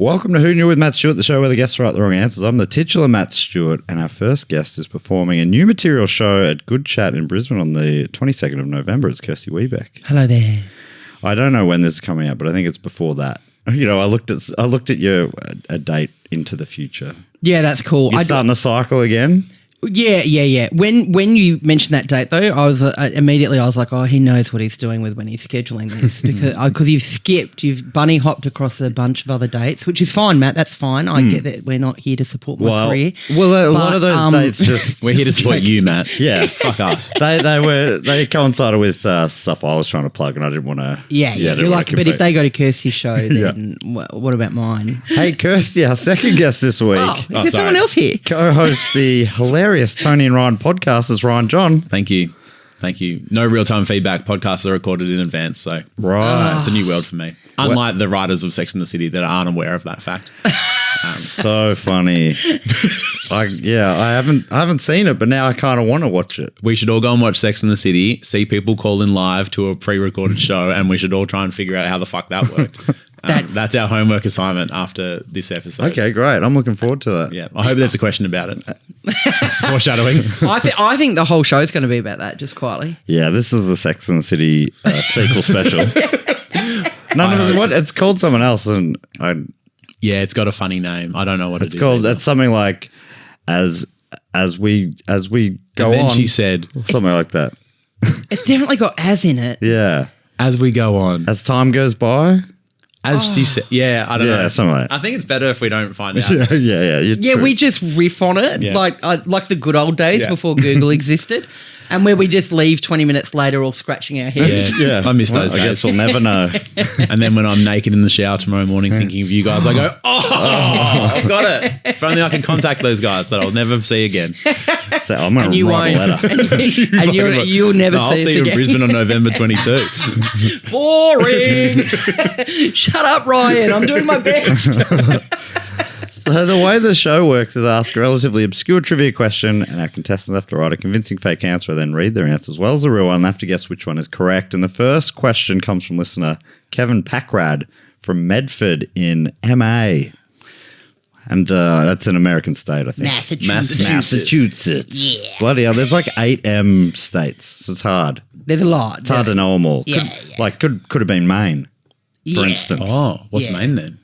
Welcome to Who Knew with Matt Stewart, the show where the guests write the wrong answers. I'm the titular Matt Stewart, and our first guest is performing a new material show at Good Chat in Brisbane on the 22nd of November. It's Kirsty Webeck. Hello there. I don't know when this is coming out, but I think it's before that. You know, I looked at your a date into the future. Yeah, that's cool. You're starting the cycle again? Yeah. When you mentioned that date, though, I was immediately like, oh, he knows what he's doing with when he's scheduling this because you've bunny hopped across a bunch of other dates, which is fine, Matt. That's fine. I get that we're not here to support my career. Well, a lot of those dates just we're here to support you, Matt. Yeah, fuck us. They coincided with stuff I was trying to plug, and I didn't want to. Yeah. You're like, but if they go to Kirsty's show, then what about mine? Hey, Kirsty, our second guest this week. Is there someone else here? Co-hosts the hilarious Tony and Ryan podcast is Ryan John. Thank you. No real-time feedback. Podcasts are recorded in advance, so it's a new world for me. Unlike the writers of Sex and the City that aren't aware of that fact. So funny. I haven't seen it, but now I kind of want to watch it. We should all go and watch Sex and the City, see people call in live to a pre-recorded show, and we should all try and figure out how the fuck that worked. That's our homework assignment after this episode. Okay, great. I'm looking forward to that. Yeah, I hope there's a question about it. Foreshadowing. I think the whole show is going to be about that, just quietly. Yeah, this is the Sex and the City sequel special. It's called something else, and yeah, it's got a funny name. I don't know what it's called. It's something like as we go and then on. She said something like that. It's definitely got as in it. Yeah, as we go on, as time goes by. As she said, I don't know. Yeah, something like that. I think it's better if we don't find out. Yeah. We just riff on it, like the good old days before Google existed, and where we just leave 20 minutes later all scratching our heads. Yeah. I miss those days. I guess we'll never know. And then when I'm naked in the shower tomorrow morning thinking of you guys, I go, I've got it. If only I can contact those guys that I'll never see again. So I'm going to write a letter. And you'll never see us again. I'll see you in Brisbane on November 22. Boring. Shut up, Ryan. I'm doing my best. So the way the show works is ask a relatively obscure trivia question, and our contestants have to write a convincing fake answer, then read their answer as well as the real one, and have to guess which one is correct. And the first question comes from listener Kevin Packrad from Medford in MA. And that's an American state, I think. Massachusetts. Yeah. Bloody hell. There's like 8 M states, so it's hard. There's a lot. It's hard to know them all. Could have been Maine, for instance. Oh, what's Maine then?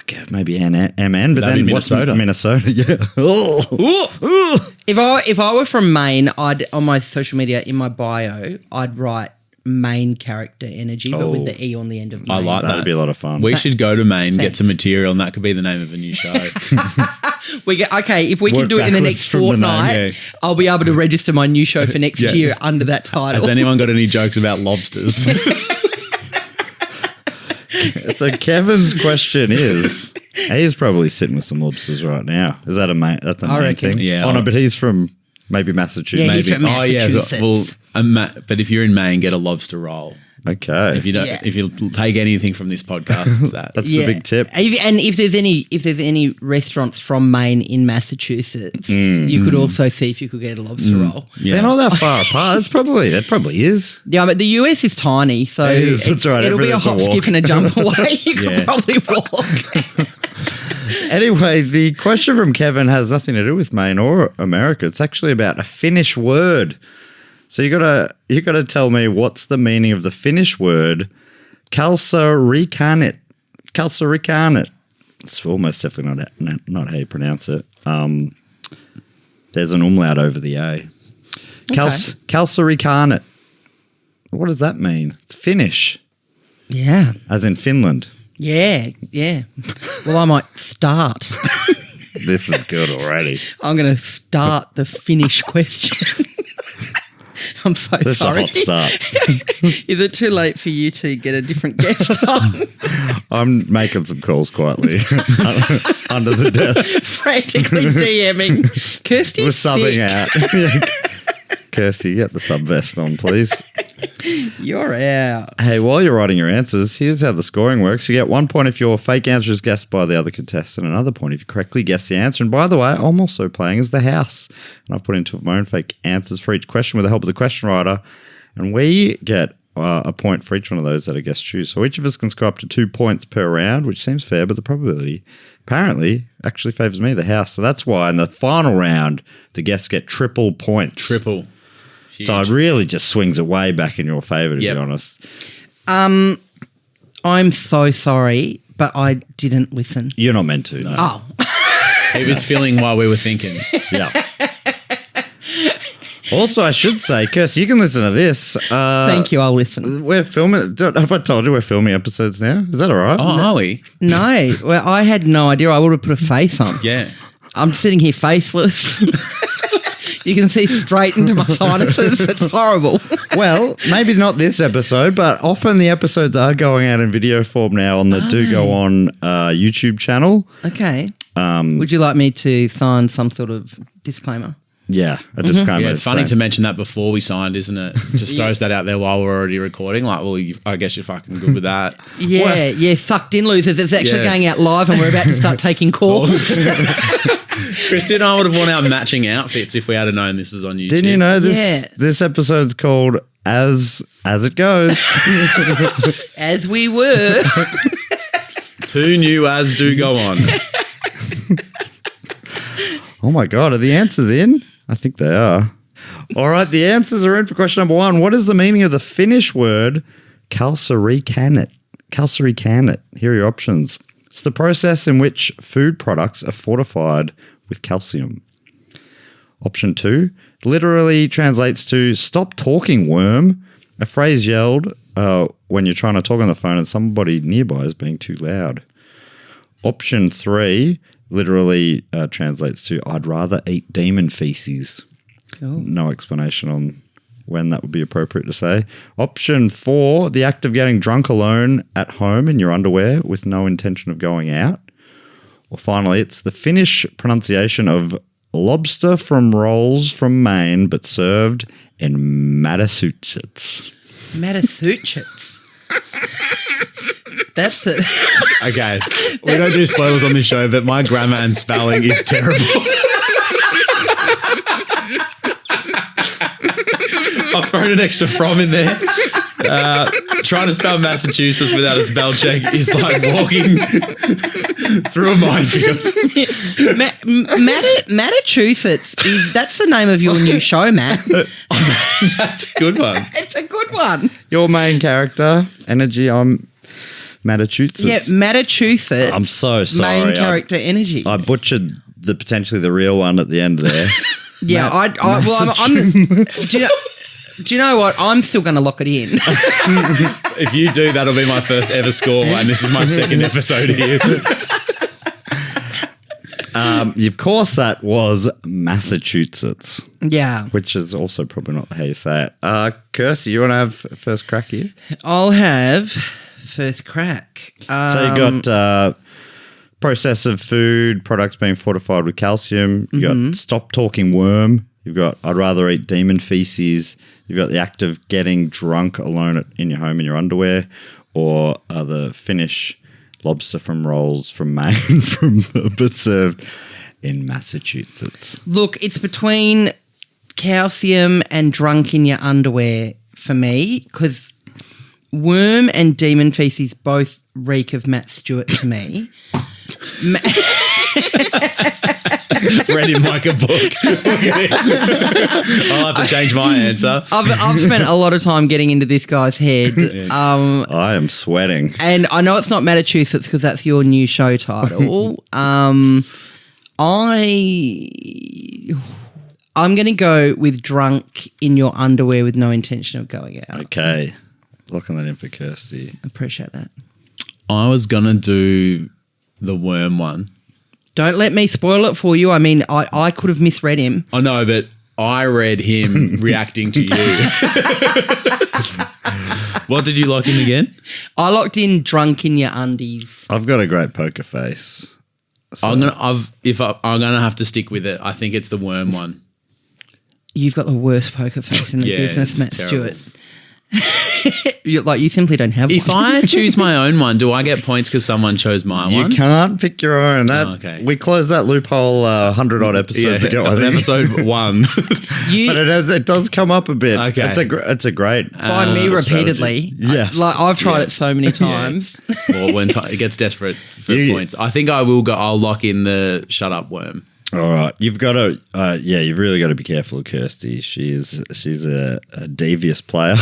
Okay, maybe MN, but then Minnesota. Minnesota, yeah. If I were from Maine, I'd on my social media in my bio, I'd write main character energy, but with the E on the end of Maine. I like that. That'd be a lot of fun. We should go to Maine, get some material, and that could be the name of a new show. If we can do it in the next fortnight, I'll be able to register my new show for next year under that title. Has anyone got any jokes about lobsters? So Kevin's question is, he's probably sitting with some lobsters right now. Is that a main? That's a main thing. Yeah. Oh no, but he's from maybe Massachusetts. Yeah, he's from Massachusetts. But if you're in Maine, get a lobster roll. Okay. If you take anything from this podcast, it's that. That's the big tip. And if there's any restaurants from Maine in Massachusetts, you could also see if you could get a lobster roll. Yeah. They're not that far apart. That probably is. Yeah, but the US is tiny, so that's right. It'll be a hop, skip, and a jump away. You could probably walk. Anyway, the question from Kevin has nothing to do with Maine or America. It's actually about a Finnish word. So you gotta tell me what's the meaning of the Finnish word kalsarikanit. Kalsarikanit. It's almost definitely not how you pronounce it. There's an umlaut over the A. Kalsarikanit. What does that mean? It's Finnish. Yeah. As in Finland. Yeah. Well, I might start. This is good already. I'm going to start the Finnish question. I'm so sorry. This is a hot start. Is it too late for you to get a different guest on? I'm making some calls quietly under the desk. Frantically DMing. Kirsty, we're subbing out. Kirsty, get the sub vest on, please. You're out. Hey, while you're writing your answers, here's how the scoring works. You get 1 point if your fake answer is guessed by the other contestant, another point if you correctly guess the answer. And by the way, I'm also playing as the house. And I've put into my own fake answers for each question with the help of the question writer. And we get a point for each one of those that a guest choose. So each of us can score up to 2 points per round, which seems fair, but the probability apparently actually favours me, the house. So that's why in the final round, the guests get triple points. Triple. Huge. So it really just swings it way back in your favour, to be honest. I'm so sorry, but I didn't listen. You're not meant to. No. Oh. He was filling while we were thinking. Yeah. Also, I should say, Kirsty, you can listen to this. Thank you, I'll listen. We're filming. Have I told you we're filming episodes now? Is that all right? Oh, are we? No, well, I had no idea. I would have put a face on. Yeah. I'm sitting here faceless. You can see straight into my sinuses. It's horrible. Well, maybe not this episode, but often the episodes are going out in video form now on the Do Go On YouTube channel. Okay. Would you like me to sign some sort of discllaimer? Yeah, a disclaimer. Yeah, it's funny to mention that before we signed, isn't it? Just throws that out there while we're already recording. Like, well, I guess you're fucking good with that. Yeah, sucked in, losers. It's actually going out live and we're about to start taking calls. Christy and I would have worn our matching outfits if we had known this was on YouTube. Didn't you know this episode's called As It Goes? As we were. Who knew As Do Go On? Oh my God, are the answers in? I think they are. All right, the answers are in for question number 1. What is the meaning of the Finnish word kalsarikanit? Kalsarikanit. Here are your options. It's the process in which food products are fortified with calcium. Option 2 literally translates to stop talking, worm, a phrase yelled when you're trying to talk on the phone and somebody nearby is being too loud. Option 3 literally translates to I'd rather eat demon feces. Oh. No explanation on when that would be appropriate to say. Option 4, the act of getting drunk alone at home in your underwear with no intention of going out. Or finally, it's the Finnish pronunciation of lobster from rolls from Maine, but served in Massachusetts. Massachusetts. That's it. Okay. We don't do spoilers on this show, but my grammar and spelling is terrible. I've thrown an extra from in there. Trying to spell Massachusetts without a spell check is like walking through a minefield. Massachusetts that's the name of your new show, Matt. That's a good one. It's a good one. Your main character, Energy, I'm Massachusetts. Yeah, Massachusetts. I'm so sorry. Main character, Energy. I butchered potentially the real one at the end there. Yeah, I'm do you know what? I'm still going to lock it in. If you do, that'll be my first ever score, and this is my second episode here. Of course, that was Massachusetts. Yeah. Which is also probably not how you say it. Kirsty, you want to have first crack here? I'll have first crack. So you got process of food products being fortified with calcium. You got stop talking, worm. You've got I'd rather eat demon feces. You've got the act of getting drunk alone in your home in your underwear, or the Finnish lobster from rolls from Maine, but served in Massachusetts. Look, it's between calcium and drunk in your underwear for me, because worm and demon feces both reek of Matt Stewart to me. Read him like a book. I'll have to change my answer. I've spent a lot of time getting into this guy's head. I am sweating. And I know it's not Massachusetts because that's your new show title. I'm going to go with drunk in your underwear with no intention of going out. Okay. Locking that in for Kirsty. Appreciate that. I was going to do the worm one. Don't let me spoil it for you. I mean, I could have misread him. I know, but I read him reacting to you. What did you lock in again? I locked in drunk in your undies. I've got a great poker face. So. I'm gonna have to stick with it. I think it's the worm one. You've got the worst poker face in the business, Matt terrible. Stewart. You simply don't have If one. I choose my own one, do I get points because someone chose my You one? can't pick your own. That okay. We closed that loophole 100 odd episodes ago. I think. Episode 1. You, It does come up a bit. Okay. It's a great by me repeatedly. Yes. I've tried it so many times. Or when it gets desperate for points. I think I will go. I'll lock in the shut up worm. All right, you've got to, you've really got to be careful of Kirsty. She's a devious player,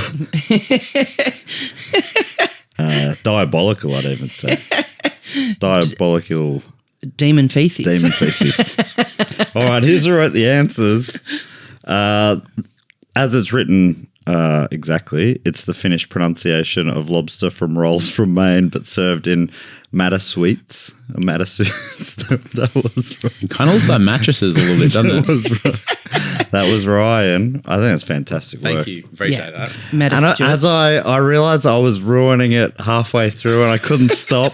diabolical. I'd even say diabolical. Demon feces. Demon feces. All right, here's who wrote the answers. As it's written exactly, it's the Finnish pronunciation of lobster from rolls from Maine, but served in matasuites. That was right. It kind of looks like mattresses a little bit, doesn't it? That was Ryan. I think that's fantastic work. Thank you. Appreciate that. Matt And Stewart. as I realised I was ruining it halfway through and I couldn't stop,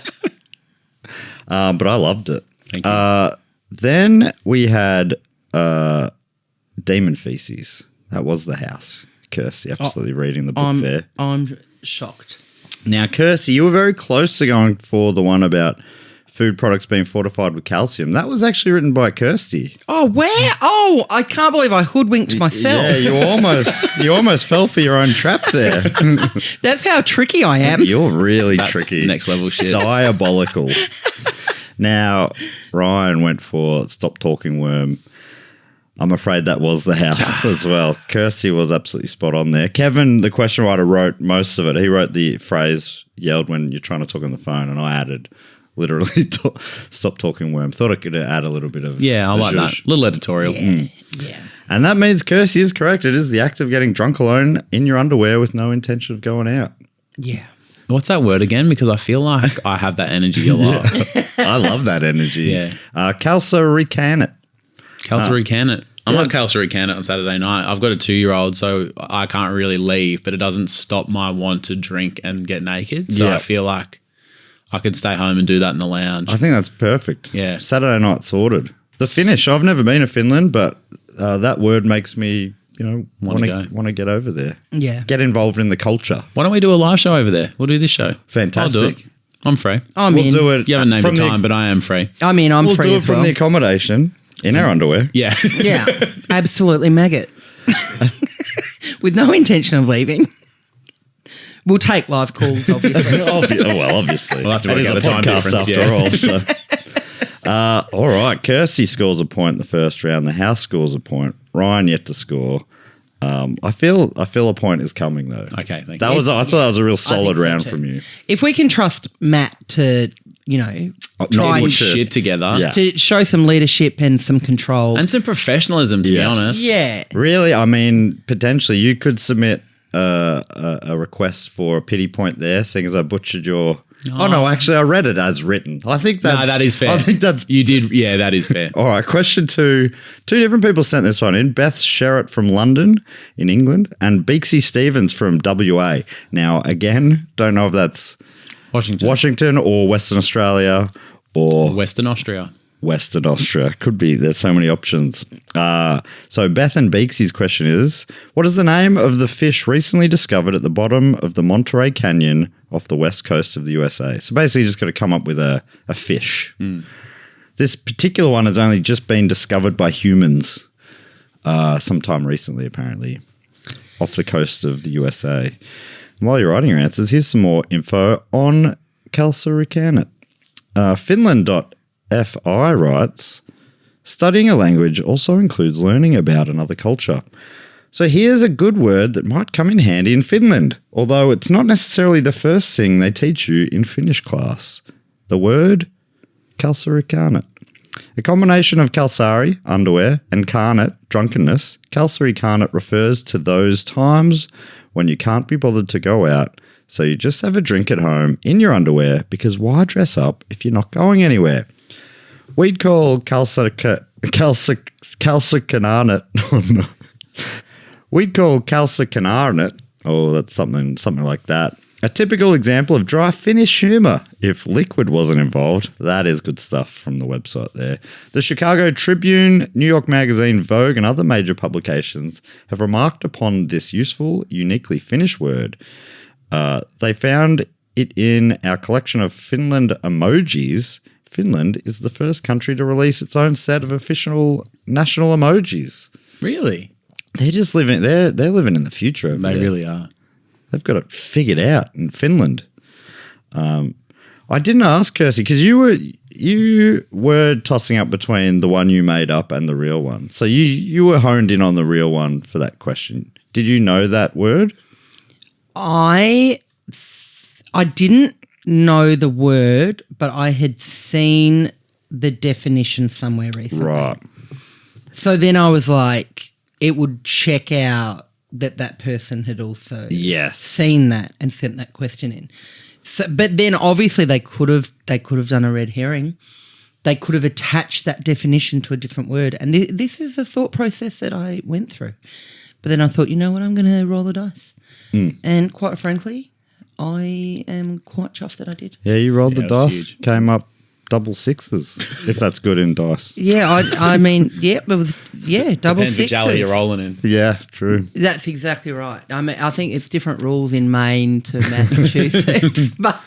but I loved it. Thank you. Then we had demon feces. That was the house. Kirsty, absolutely reading the book there. I'm shocked. Now, Kirsty, you were very close to going for the one about food products being fortified with calcium. That was actually written by Kirsty. Oh, where? Oh, I can't believe I hoodwinked myself. Yeah, you almost fell for your own trap there. That's how tricky I am. You're really That's tricky. next level shit. Diabolical. Now, Ryan went for Stop Talking Worm. I'm afraid that was the house as well. Kirsty was absolutely spot on there. Kevin, the question writer, wrote most of it. He wrote the phrase yelled when you're trying to talk on the phone, and I added literally Stop Talking Worm. Thought I could add a little bit of Yeah, I like that. zhuzh. Little editorial. Yeah. And that means Kirsty is correct. It is the act of getting drunk alone in your underwear with no intention of going out. Yeah. What's that word again? Because I feel like I have that energy a lot. I love that energy. Yeah. Calcericanate. Calcary can it. I'm on Calcary can it on Saturday night. I've got a 2-year-old, so I can't really leave, but it doesn't stop my want to drink and get naked. So Yeah. I feel like I could stay home and do that in the lounge. I think that's perfect. Yeah. Saturday night sorted. The Finnish. I've never been to Finland, but that word makes me, want to get over there. Yeah. Get involved in the culture. Why don't we do a live show over there? We'll do this show. Fantastic. I'll do it. I'm free. I'm We'll in. do it. You haven't named a from the- time, but I am free. I'm We'll free do it as from well. the accommodation in our underwear. Yeah. Yeah. Absolutely maggot. With no intention of leaving. We'll take live calls, obviously. Obviously. We'll have to It work is out a the time podcast difference, after yeah. all. So, all right. Kirsty scores a point the first round. The house scores a point. Ryan yet to score. I feel a point is coming though. Okay, thank I you. thought that was a real solid so round too. from you. If we can trust Matt to, try Put and shit together. Yeah. to show some leadership and some control. And some professionalism, to be Yes. honest. yeah. Really, I mean, potentially you could submit a request for a pity point there, seeing as I butchered your. Oh no, actually, I read it as written. I think that's. No, that is fair. I think that's. You did. Yeah, that is fair. All right, question 2. 2 different people sent this one in. Beth Sherritt from London in England and Beaksy Stevens from WA. Now, again, don't know if that's Washington or Western Australia or Western Austria. Western Austria. Could be. There's so many options. So Beth and Beaksy's question is, what is the name of the fish recently discovered at the bottom of the Monterey Canyon off the west coast of the USA? So basically you just got to come up with a fish. This particular one has only just been discovered by humans sometime recently, apparently, off the coast of the USA. And while you're writing your answers, here's some more info on Calcericanate. Finland.fi writes, studying a language also includes learning about another culture. So here's a good word that might come in handy in Finland, although it's not necessarily the first thing they teach you in Finnish class. The word Calcericanate. A combination of calsari, underwear, and carnate, drunkenness, Calcericanate refers to those times when you can't be bothered to go out, so you just have a drink at home in your underwear, because why dress up if you're not going anywhere? We'd call Calcericanate. Oh no. We'd call Calcericanate, that's something like that, a typical example of dry Finnish humour if liquid wasn't involved. That is good stuff from the website there. The Chicago Tribune, New York Magazine, Vogue, and other major publications have remarked upon this useful, uniquely Finnish word. They found it in our collection of Finland emojis. Finland is the first country to release its own set of official national emojis. Really? They're just living. They're living in the future. Over They there. really are. They've got it figured out in Finland. I didn't ask Kirsty because you were tossing up between the one you made up and the real one. So you were honed in on the real one for that question. Did you know that word? I didn't know the word, but I had seen the definition somewhere recently. Right. So then I was like, it would check out that person had also Yes. seen that and sent that question in. So, but then obviously they could have done a red herring. They could have attached that definition to a different word. And this is a thought process that I went through. But then I thought, you know what, I'm going to roll the dice. And quite frankly, I am quite chuffed that I did. Yeah, you rolled the it was dice, huge. came up double sixes, if that's good in dice. Yeah, I mean, yeah, it was, double Depends which sixes. alley you're rolling in. Yeah, true. That's exactly right. I mean, I think it's different rules in Maine to Massachusetts, but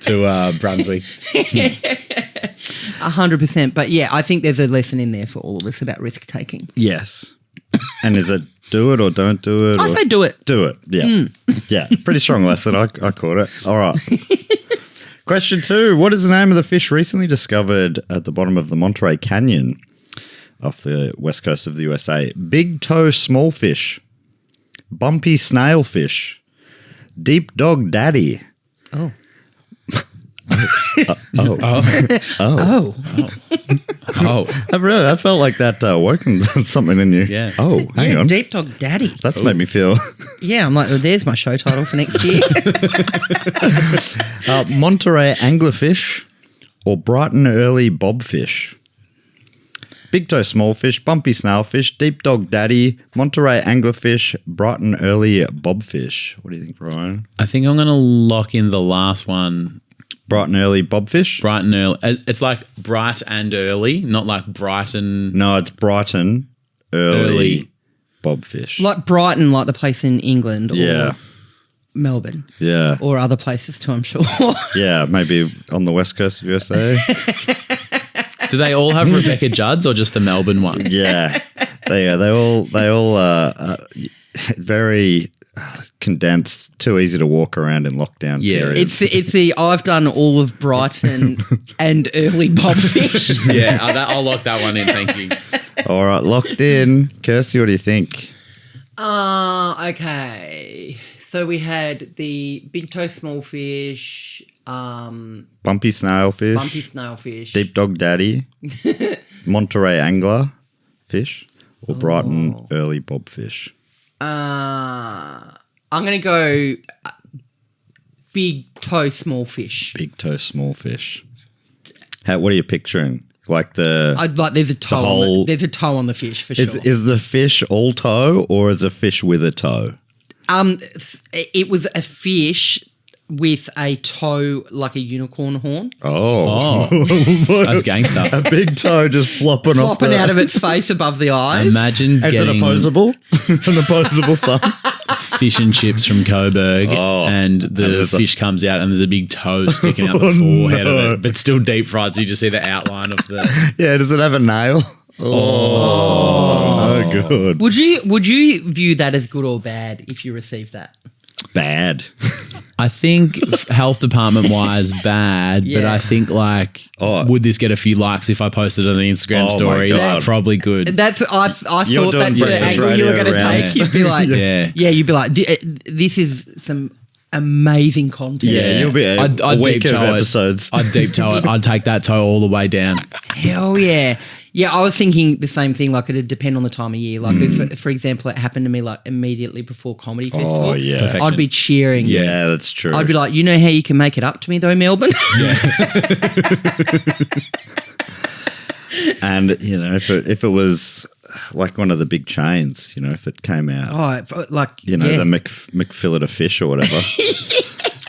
To Brunswick. 100%. But yeah, I think there's a lesson in there for all of us about risk taking. Yes. And is it do it or don't do it? I or- say do it. Do it. Yeah. Yeah. Pretty strong lesson. I caught it. All right. Question 2. What is the name of the fish recently discovered at the bottom of the Monterey Canyon off the west coast of the USA? Big toe small fish, bumpy snailfish, deep dog daddy. Oh. Oh. I felt like that woken something in you. Yeah. Oh, hang on. Deep Dog Daddy. That's made me feel. Yeah, I'm like, well, there's my show title for next year. Monterey anglerfish or Brighton early bobfish? Big toe small fish, bumpy snailfish, deep dog daddy, Monterey anglerfish, Brighton early bobfish. What do you think, Brian? I think I'm going to lock in the last one. Brighton early bobfish? Bright and early. It's like bright and early, not like Brighton. No, it's Brighton early Early. bobfish. Like Brighton, like the place in England or Yeah. Melbourne Yeah. or other places too, I'm sure. Yeah, maybe on the west coast of USA. Do they all have Rebecca Judds or just the Melbourne one? Yeah. They all very condensed, too easy to walk around in lockdown Yeah. periods. It's the I've done all of Brighton and early bobfish. Yeah, I'll lock that one in. Thank you. All right, locked in. Kirsty, what do you think? Okay. So we had the big toe small fish, Bumpy snailfish, bumpy snailfish. deep dog daddy, Monterey angler fish, or Brighton early bobfish. I'm going to go big toe small fish. Big toe small fish. What are you picturing? Like the I'd like there's a toe whole- there's a toe on the fish for sure. is the fish all toe or is a fish with a toe? It was a fish with a toe like a unicorn horn Oh, That's gangster. a big toe just flopping off flopping the, out of its face above the eyes. Imagine It's an getting opposable, an opposable thumb. fish and chips from Coburg and the there's a- fish comes out and there's a big toe sticking out the forehead of it, but still deep fried, so you just see the outline of the... Yeah, does it have a nail? Oh, no good. Would you view that as good or bad if you received that? Bad. I think health department wise bad, but Yeah. I think like would this get a few likes if I posted it on an Instagram Oh my story? God. Like, probably good. That's I You're thought doing that's the breakfast angle you were radio going to around. take. You'd be like, Yeah. you'd be like, this is some amazing content. Yeah, you'll be a week of episodes. I'd deep toe it. I'd take that toe all the way down. Hell yeah. Yeah, I was thinking the same thing. Like, it'd depend on the time of year. Like, if, for example, it happened to me like immediately before comedy festival. Oh, yeah. Perfection. I'd be cheering. Yeah, that's true. I'd be like, you know how you can make it up to me though, Melbourne? and, you know, if it was like one of the big chains, you know, if it came out, like, you know, yeah. the McFillet of fish or whatever.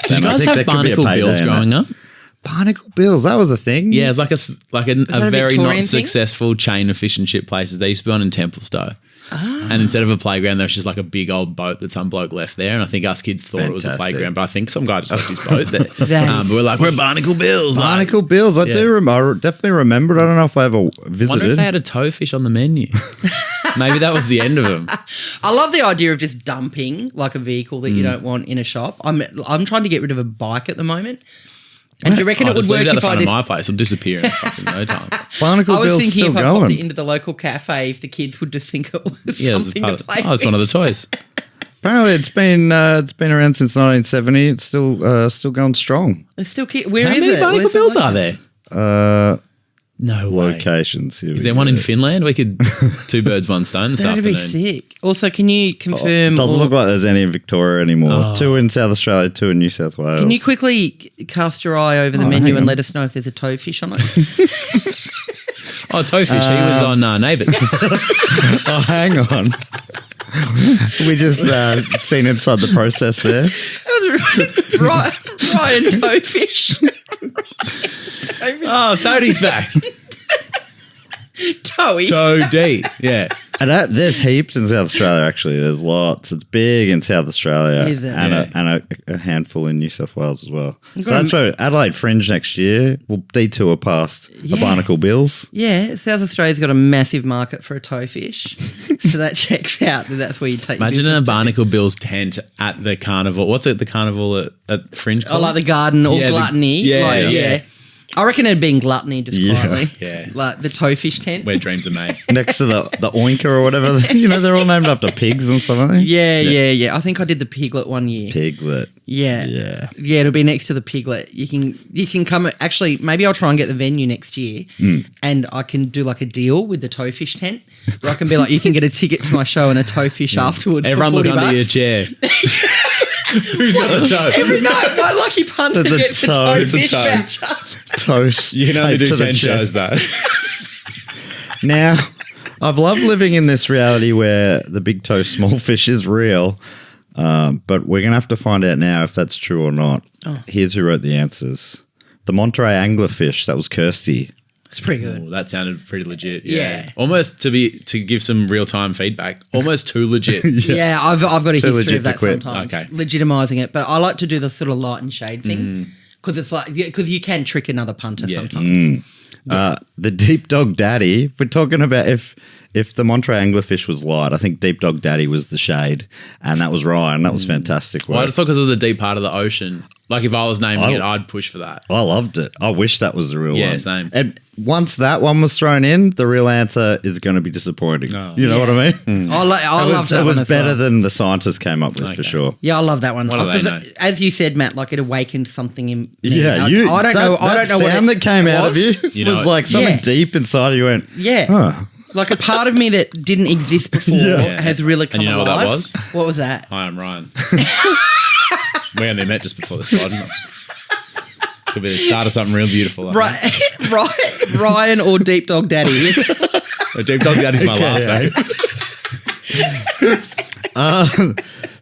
Did you guys have barnacle bills growing up? Barnacle Bills, that was a thing. Yeah, it's like a that a very Victorian not thing? successful chain of fish and chip places. They used to be on in Templestowe. And instead of a playground, there was just like a big old boat that some bloke left there. And I think us kids thought it was a Fantastic. playground, but I think some guy just left his boat there. That is But we're like, we're Barnacle Bills. Barnacle Bills. I do remember. I definitely remembered. I don't know if I ever I wonder if visited. they had a towfish on the menu. Maybe that was the end of them. I love the idea of just dumping like a vehicle that you don't want in a shop. I'm trying to get rid of a bike at the moment. And do you reckon it would Just leave work it at the if I front just... of my place. It'll disappear in fucking no time. Barnacle I was Bills thinking still if I popped going. it into the local cafe, if the kids would just think it was Yeah, something to play it's one of the toys. Apparently, it's been around since 1970. It's still going strong. It's still Where How is many it? Barnacle Where's it Bills located? are there? No way. Locations. Here Is we there one go. in Finland? We could two birds, one stone this That'd be afternoon. sick. Also, can you confirm... Doesn't look like there's any in Victoria anymore. Oh. 2 in South Australia, 2 in New South Wales. Can you quickly cast your eye over the menu hang and on. let us know if there's a towfish on it? Oh, Towfish, he was on Neighbours. Oh, hang on. We just seen inside the process there. Ryan Towfish. Oh, Toadie's back. Toey. Toadie. Yeah. And there's heaps in South Australia, actually. There's lots. It's big in South Australia. Is it? And a handful in New South Wales as well. So that's why Adelaide Fringe next year will detour past the Barnacle Bills. Yeah, South Australia's got a massive market for a towfish. So that checks out that that's where you take Imagine business a to. Barnacle Bills tent at the carnival. What's it, the carnival at Fringe? Oh, like the garden or Yeah, gluttony. yeah, like, yeah. I reckon it'd been gluttony just Yeah. quietly. Yeah. Like the towfish tent. Where dreams are made. Next to the oinker or whatever. You know, they're all named after pigs and something. Yeah. I think I did the piglet one year. Piglet. Yeah. Yeah. Yeah, it'll be next to the piglet. You can come. Actually, maybe I'll try and get the venue next year, and I can do like a deal with the towfish tent, where I can be like, you can get a ticket to my show and a towfish afterwards. Everyone for look $40. under your chair. Who's got the toe? Every night, my lucky punter There's a gets a toe. It's a towfish toe. voucher. Toast. You can only taped do to the 10 chair. shows, though. Now, I've loved living in this reality where the big toe small fish is real, but we're going to have to find out now if that's true or not. Here's who wrote the answers. The Monterey anglerfish, that was Kirsty. It's pretty good. Oh, that sounded pretty legit. Yeah. Almost to give some real time feedback. Almost too legit. Yeah, I've got a history legit of to that quit. sometimes. Okay. Legitimising it, but I like to do the sort of light and shade thing because it's like because you can trick another punter Yeah. sometimes. The Deep Dog Daddy, we're talking about if the Monterey anglerfish was light, I think Deep Dog Daddy was the shade, and that was Ryan. That was fantastic Well, I work. just thought because it was a deep part of the ocean. Like if I was naming it, I'd push for that. I loved it. I wish that was the real one. Yeah, same. And once that one was thrown in, the real answer is going to be disappointing. Oh. You know what I mean? I love that It one was as better well. than the scientists came up with, for Okay. sure. Yeah, I love that one. What do they 'Cause know? as you said, Matt, like it awakened something in me. Yeah, I don't know. I don't know what sound that came out of you, You know was it. like something Yeah. deep inside of you. Went, Yeah. huh. Like a part of me that didn't exist before Yeah. has really come And you know alive. what that was? What was that? Hi, I'm Ryan. We only met just before this pod. Could be the start of something real beautiful. I think. Right, Ryan or Deep Dog Daddy? Deep Dog Daddy's my last name.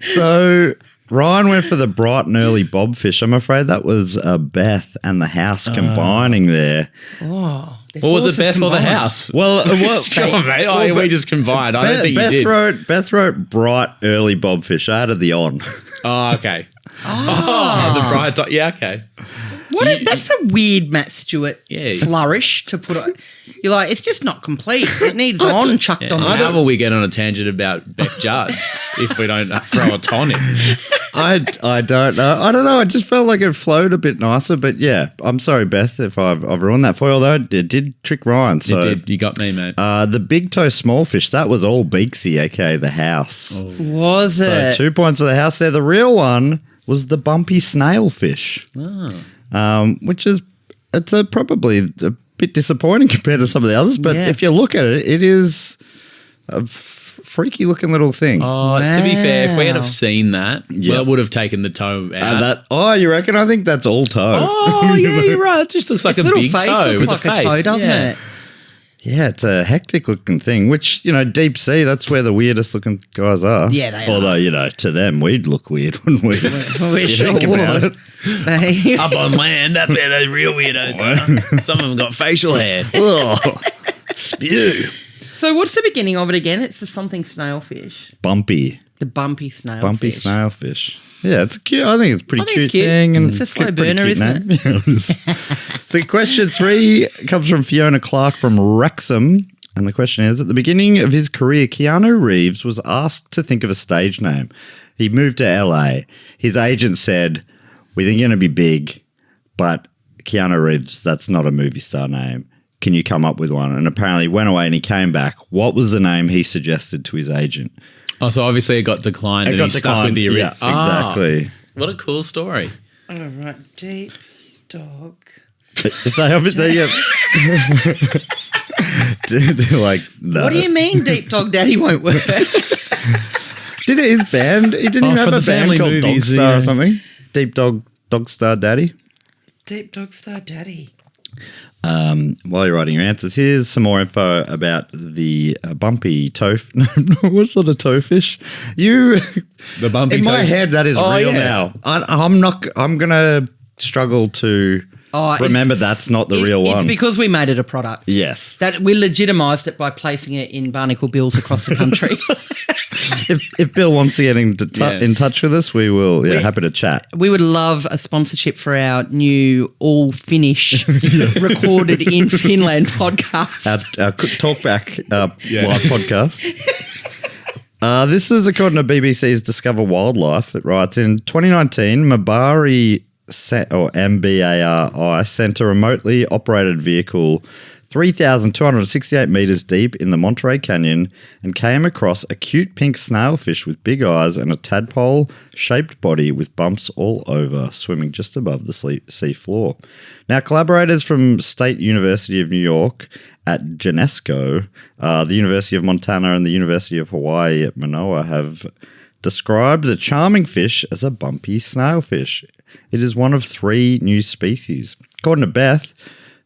So Ryan went for the bright and early bobfish. I'm afraid that was Beth and the house combining there. Oh, What was it, Beth or the house? Well, Come on, mate. Oh, we just combined. I don't think Beth you did. Beth wrote bright early bobfish. I added the on. Oh, okay. Oh, the bright dot. Yeah, okay. That's a weird Matt Stewart Yeah. flourish to put it. You're like, it's just not complete. It needs on chucked Yeah, on. how will we get on a tangent about Beck Judd if we don't throw a ton in? I don't know. I don't know. I just felt like it flowed a bit nicer. But yeah, I'm sorry, Beth, if I've ruined that for you. Although it did trick Ryan. So You did. You got me, mate. the big toe small fish, that was all Beaksy, aka the house. Was So it? 2 points for the house there. The real one was the bumpy snail fish, which is probably a bit disappointing compared to some of the others. But Yeah. if you look at it, it is a freaky looking little thing. Oh, to be fair, if we had Wow. have seen that, well, it would have taken the toe out. You reckon? I think that's all toe. Oh, yeah, you're right. It just looks like Its a little big face toe looks with like a face. toe, doesn't Yeah. it? Yeah, it's a hectic looking thing, which, deep sea, that's where the weirdest looking guys are. Yeah, they are. Although, to them, we'd look weird, wouldn't we? We sure think about would. it. Up on land, that's where those real weirdos are. Some of them got facial hair. Oh, spew. So what's the beginning of it again? It's the something snailfish. Bumpy. The bumpy snailfish. Bumpy snailfish. Yeah, it's cute. I think it's a pretty think cute, it's cute. thing. And It's a slow pretty burner, cute isn't name. Yeah, it is. So question 3 comes from Fiona Clark from Wrexham. And the question is, at the beginning of his career, Keanu Reeves was asked to think of a stage name. He moved to LA. His agent said, we think you're going to be big, but Keanu Reeves, that's not a movie star name. Can you come up with one? And apparently went away and he came back. What was the name he suggested to his agent? Oh, so obviously it got declined and he stuck with the original. Yeah, exactly. What a cool story. All right, deep dog. If they have it, they're like, no. What do you mean Deep Dog Daddy won't work? Did his band? He didn't even for have the a band family called movies, Dogstar yeah. or something. Deep Dog Star Daddy. Deep Dog Star Daddy. While you're writing your answers, here's some more info about the bumpy toefish. What sort of toefish? The bumpy in my toe- head, that is Oh, real yeah. now. I'm gonna struggle to remember that's not the real one. It's because we made it a product. Yes. That we legitimised it by placing it in Barnacle Bills across the country. If Bill wants to get in touch with us, we will. Yeah, happy to chat. We would love a sponsorship for our new all Finnish recorded in Finland podcast. Our Talkback live podcast. This is according to BBC's Discover Wildlife. It writes, in 2019, Mbari sent a remotely operated vehicle 3,268 metres deep in the Monterey Canyon and came across a cute pink snailfish with big eyes and a tadpole-shaped body with bumps all over, swimming just above the sea floor. Now, collaborators from State University of New York at Genesco, the University of Montana and the University of Hawaii at Manoa have described the charming fish as a bumpy snailfish. It is one of 3 new species. According to Beth,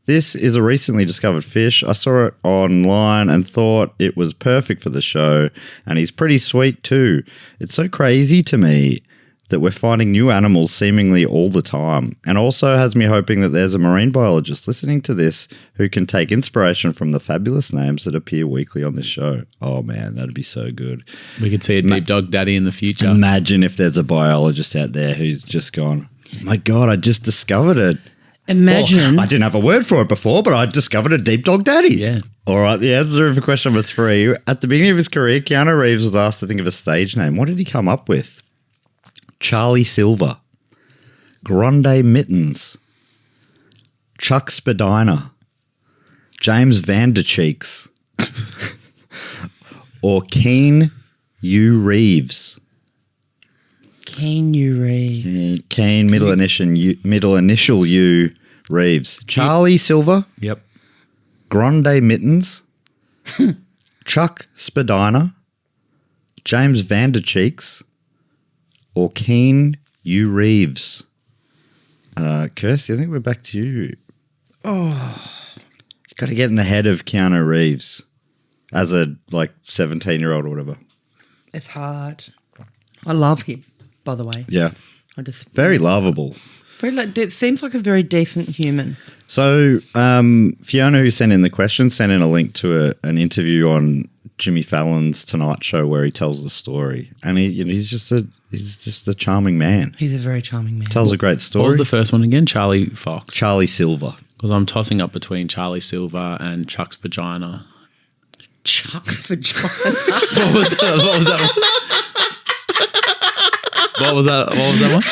this is a recently discovered fish. I saw it online and thought it was perfect for the show, and he's pretty sweet too. It's so crazy to me that we're finding new animals seemingly all the time, and also has me hoping that there's a marine biologist listening to this who can take inspiration from the fabulous names that appear weekly on this show. Oh man, that'd be so good. We could see a Deep Dog Daddy in the future. Imagine if there's a biologist out there who's just gone, my God, I just discovered it. Imagine. I didn't have a word for it before, but I discovered a Deep Dog Daddy. Yeah. All right, the answer for question number 3. At the beginning of his career, Keanu Reeves was asked to think of a stage name. What did he come up with? Charlie Silver, Grande Mittens, Chuck Spadina, James Vandercheeks, or Keen U. Reeves. Keen U. Reeves. Keen, middle initial U, Reeves. Charlie Silver, Yep. Grande Mittens, Chuck Spadina, James Vandercheeks, or Keen U. Reeves. Kirsty, I think we're back to you. You've got to get in the head of Keanu Reeves as a 17-year-old or whatever. It's hard. I love him, by the way. Yeah. I just Very lovable. it seems like a very decent human. So Fiona, who sent in the question, sent in a link to an interview on Jimmy Fallon's Tonight Show where he tells the story, and he's just a charming man. He's a very charming man. Tells a great story. What was the first one again? Charlie Fox. Charlie Silver. Because I'm tossing up between Charlie Silver and Chuck's vagina. Chuck's vagina. What was that one? What was that one?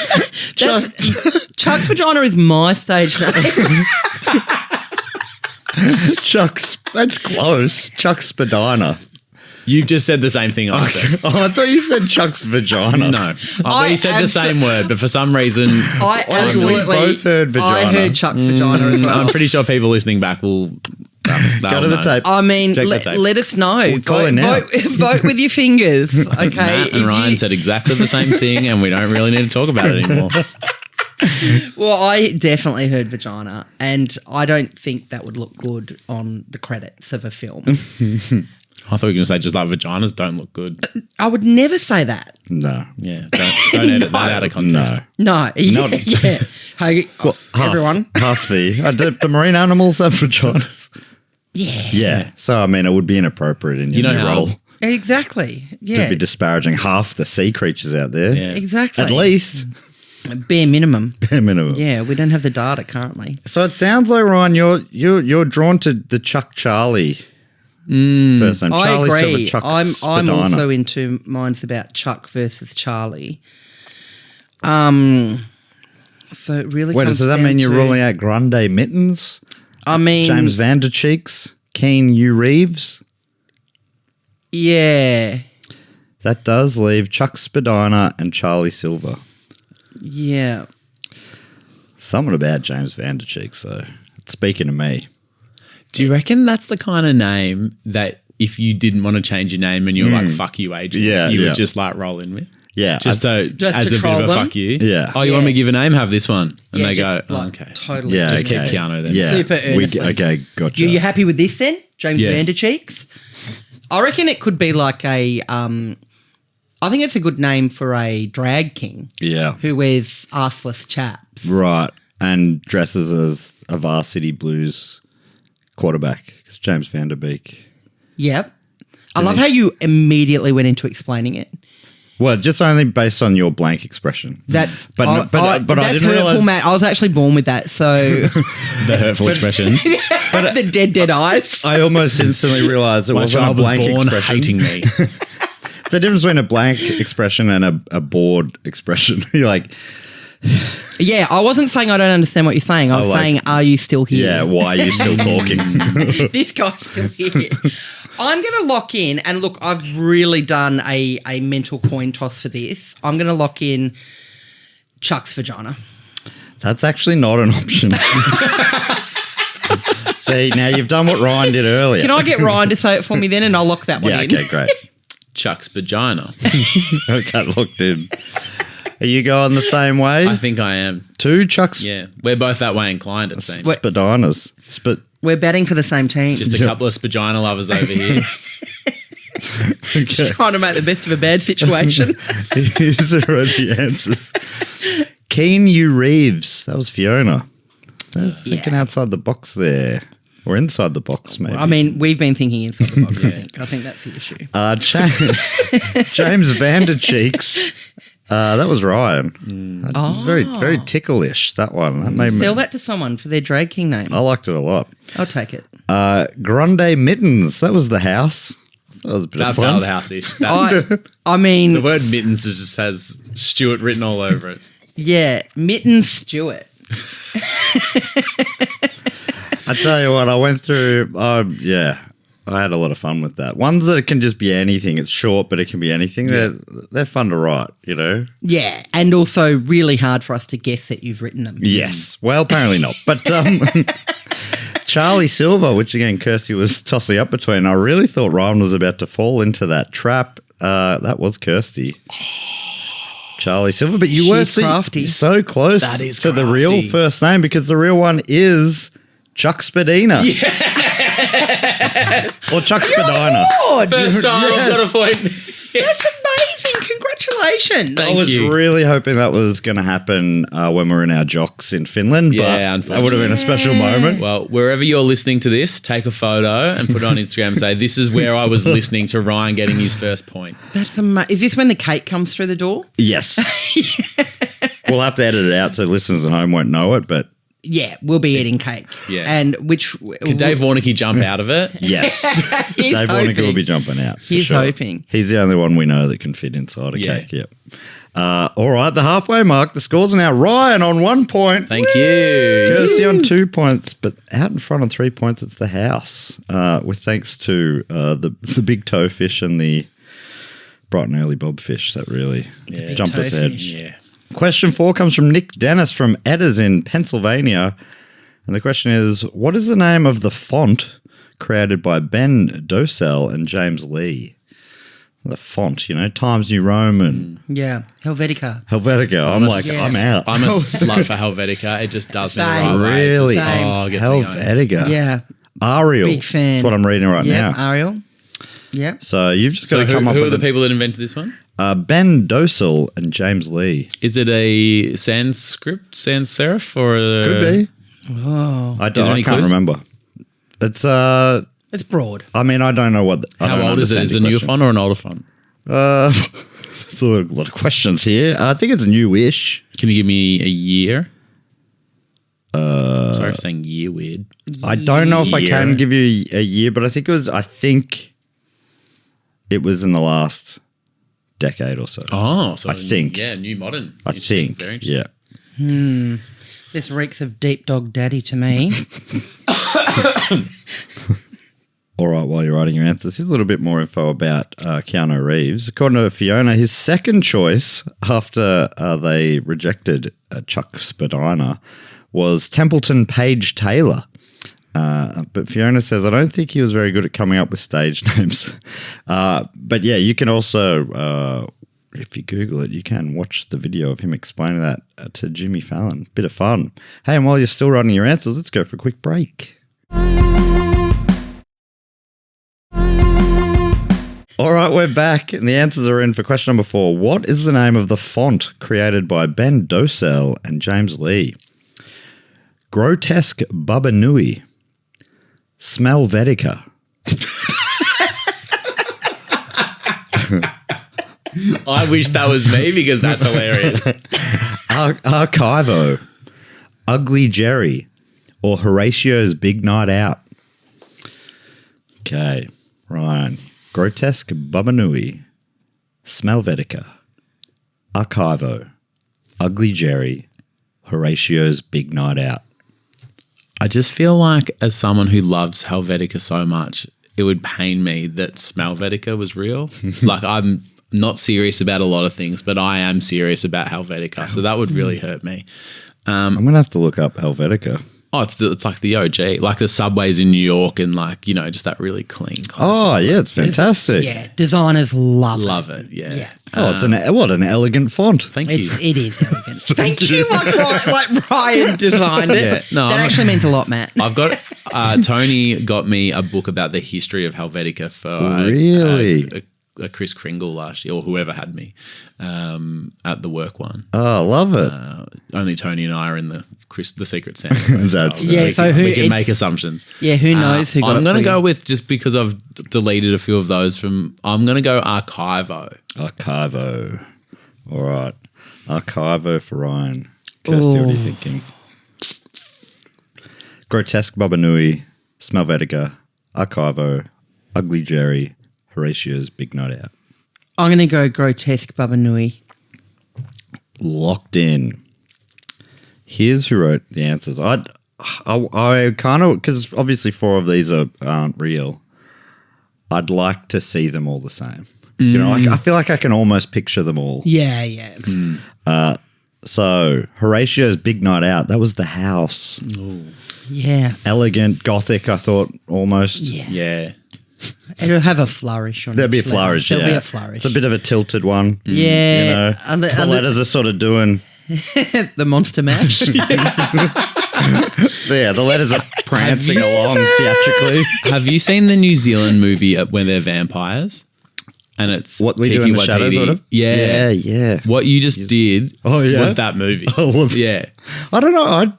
Chuck's vagina is my stage name. That's close. Chuck Spadina. You've just said the same thing I said. Oh, I thought you said Chuck's vagina. No. We said the same word, but for some reason, I absolutely. both heard vagina. I heard Chuck's vagina as well. I'm pretty sure people listening back will Go to the tape. I mean, Check the tape. let us know. call in now. Vote with your fingers, okay? Matt and Ryan said exactly the same thing, and we don't really need to talk about it anymore. Well, I definitely heard vagina, and I don't think that would look good on the credits of a film. I thought you were going to say just like vaginas don't look good. I would never say that. No. Yeah, don't edit that out of context. No. No. Yeah. Hey, everyone. Half the marine animals have vaginas. Yeah. Yeah. So, I mean, it would be inappropriate in your You know new how- role Exactly. to Yeah. be disparaging half the sea creatures out there. Yeah. Exactly. At least. Bare minimum. Minimum. Yeah, we don't have the data currently. So it sounds like, Ryan, you're drawn to the Chuck Charlie first name. I Charlie agree. Silver, Chuck I'm Spadina. also into mine's about Chuck versus Charlie. So it really Wait, comes does that down mean you're to- ruling out Grande Mittens, I mean, James Vandercheeks, Keen U Reeves? yeah. That does leave Chuck Spadina and Charlie Silver. Yeah. Something about James Vandercheeks, though. It's speaking to me. Do you reckon that's the kind of name that if you didn't want to change your name and you were like, fuck you, agent, Yeah, you yeah. would just like roll in with? Yeah. Just as to a bit troll of a them? fuck you? Yeah. Oh, you want me to give a name? Have this one. And Yeah, they go, just, like, okay. Totally. Yeah, Just keep okay. Keanu then. Yeah. Super earnestly. Okay, gotcha. You happy with this then? James Yeah. Vandercheeks? I reckon it could be like a I think it's a good name for a drag king Yeah. who wears arseless chaps. Right. And dresses as a Varsity Blues quarterback. It's James Vanderbeek. Yep. I love how you immediately went into explaining it. Well, just only based on your blank expression. That's But I that's didn't hurtful, realise- Matt. I was actually born with that, so The hurtful expression. the dead eyes. I almost instantly realised it My wasn't a child was blank born expression. hating me. It's the difference between a blank expression and a bored expression. You're like, Yeah, I wasn't saying I don't understand what you're saying. I was like- saying, are you still here? yeah, why are you still talking? This guy's still here. I'm going to lock in, and look, I've really done a mental coin toss for this. I'm going to lock in Chuck's vagina. That's actually not an option. See, now you've done what Ryan did earlier. Can I get Ryan to say it for me then, and I'll lock that one Yeah, in? okay, great. Chuck's vagina. Okay, looked in. Are you going the same way? I think I am. Two Chucks Yeah. We're both that way inclined, it seems. Spadinas. We're batting for the same team. Just a couple of spagina lovers over here. Just trying to make the best of a bad situation. These are the answers. Keen U Reeves. That was Fiona. That's thinking outside the box there. Or inside the box, maybe. I mean, we've been thinking inside the box, I think. I think that's the issue. James Vandercheeks. That was Ryan. It was very, very ticklish, that one. That made me, Sell that to someone for their drag king name. I liked it a lot. I'll take it. Grande Mittens. That was the house. That was a bit That of felt fun. the house-ish. I mean, The word mittens just has Stewart written all over it. yeah, Mitten Stewart. I tell you what, I went through, I had a lot of fun with that. Ones that it can just be anything. It's short, but it can be anything. They're fun to write, you know? Yeah, and also really hard for us to guess that you've written them. Yes. Well, apparently not. But Charlie Silver, which again, Kirsty was tossing up between. I really thought Ryan was about to fall into that trap. That was Kirsty. Charlie Silver, but you were She's crafty. so close That is to the real crafty. first name because the real one is Chuck Spadina. Or Chuck Spadina. First time I've got a point. That's amazing. Congratulations. I was you. really hoping that was going to happen when we were in our jocks in Finland, Yeah, but that would have been a special moment. Well, wherever you're listening to this, take a photo and put it on Instagram and say, this is where I was listening to Ryan getting his first point. That's amazing. Is this when the cake comes through the door? Yes. We'll have to edit it out so listeners at home won't know it, but Yeah, we'll be eating cake. Yeah. And which... Can Dave Warnicky jump out of it? yes. He's Dave Warnick will hoping. be jumping out. for He's sure. hoping. He's the only one we know that can fit inside a Yeah. cake. Yep. All right, the halfway mark. The scores are now Ryan on 1 point. Thank you. Kirsty on 2 points, but out in front on 3 points, it's the house. With thanks to the big toe fish and the bright and early bob fish that really jumped us ahead. Toefish. Yeah. Question 4 comes from Nick Dennis from Edders in Pennsylvania. And the question is, what is the name of the font created by Ben Dosell and James Lee? The font, Times New Roman, Yeah, Helvetica. Helvetica. I'm out. I'm a slut for Helvetica. It just does me the Same. right way. Really? Oh, it gets me going. Helvetica. Yeah, Arial. big fan. That's what I'm reading right yeah, now. Ariel. Yeah. So you've just got So to come up who are with the people that invented this one? Ben Dosel and James Lee. Is it a sans serif or a... Could be. Oh, I there any can't clues? remember. It's it's broad. I mean, I don't know what. How old is it? Is it a newer font or an older font? It's a lot of questions here. I think it's newish. Can you give me a year? Sorry for saying year weird. I don't know if I can Year. give you a year, but I think it was in the last decade or so. Oh, so I think. Yeah, new modern. I Interesting. think. Very interesting. Yeah. This reeks of Deep Dog Daddy to me. All right, while you're writing your answers, here's a little bit more info about Keanu Reeves. According to Fiona, his second choice after they rejected Chuck Spadina was Templeton Page Taylor. But Fiona says, I don't think he was very good at coming up with stage names. But yeah, you can also, if you Google it, you can watch the video of him explaining that to Jimmy Fallon. Bit of fun. Hey, and while you're still writing your answers, let's go for a quick break. All right, we're back, and the answers are in for question number 4. What is the name of the font created by Ben Dosel and James Lee? Grotesque Baba Nui. Smelvetica. I wish that was me because that's hilarious. Archivo. Ugly Jerry. Or Horatio's Big Night Out. Okay, Ryan. Grotesque Babanui, Smelvetica, Archivo, Ugly Jerry, Horatio's Big Night Out. I just feel like as someone who loves Helvetica so much, it would pain me that Smelvetica was real. Like I'm not serious about a lot of things, but I am serious about Helvetica. So that would really hurt me. I'm going to have to look up Helvetica. Oh, it's like the OG, like the subways in New York and like, just that really clean classic. Oh, yeah, it's fantastic. Yeah, designers love it. Yeah. Yeah. Oh, it's an elegant font. Thank you. It is elegant. Thank you. Like Ryan designed it. Yeah, no, that actually means a lot, Matt. I've got Tony got me a book about the history of Helvetica for Really? a Chris Kringle last year, or whoever had me at the work one. Oh, I love it. Only Tony and I are in the Secret Santa. That's Yeah, very so cool. who we can it's- make assumptions. Yeah, who knows who got I'm it going to for go you. with, just because I've deleted a few of those from, I'm going to go Archivo. Archivo. All right. Archivo for Ryan. Kirsty, what are you thinking? Grotesque Babanui, Smelvetica, Archivo, Ugly Jerry, Horatio's Big Night Out. I'm going to go Grotesque Baba Nui. Locked in. Here's who wrote the answers. I kind of, because obviously 4 of these aren't real. I'd like to see them all the same. I feel like I can almost picture them all. Yeah, yeah. So Horatio's Big Night Out, that was the house. Yeah. Elegant, gothic, I thought, almost. Yeah. Yeah. It'll have a flourish on it. There'll be a flourish, There'll be yeah. a flourish. It's a bit of a tilted one. Yeah. The letters are sort of doing... The monster mash. Yeah, the letters are prancing along theatrically. Have you seen the New Zealand movie when they're vampires? And it's What we do in the Taiki shadows, Waititi. sort of? Yeah. Yeah. What you just did was that movie. Oh, was it? Yeah. I don't know. I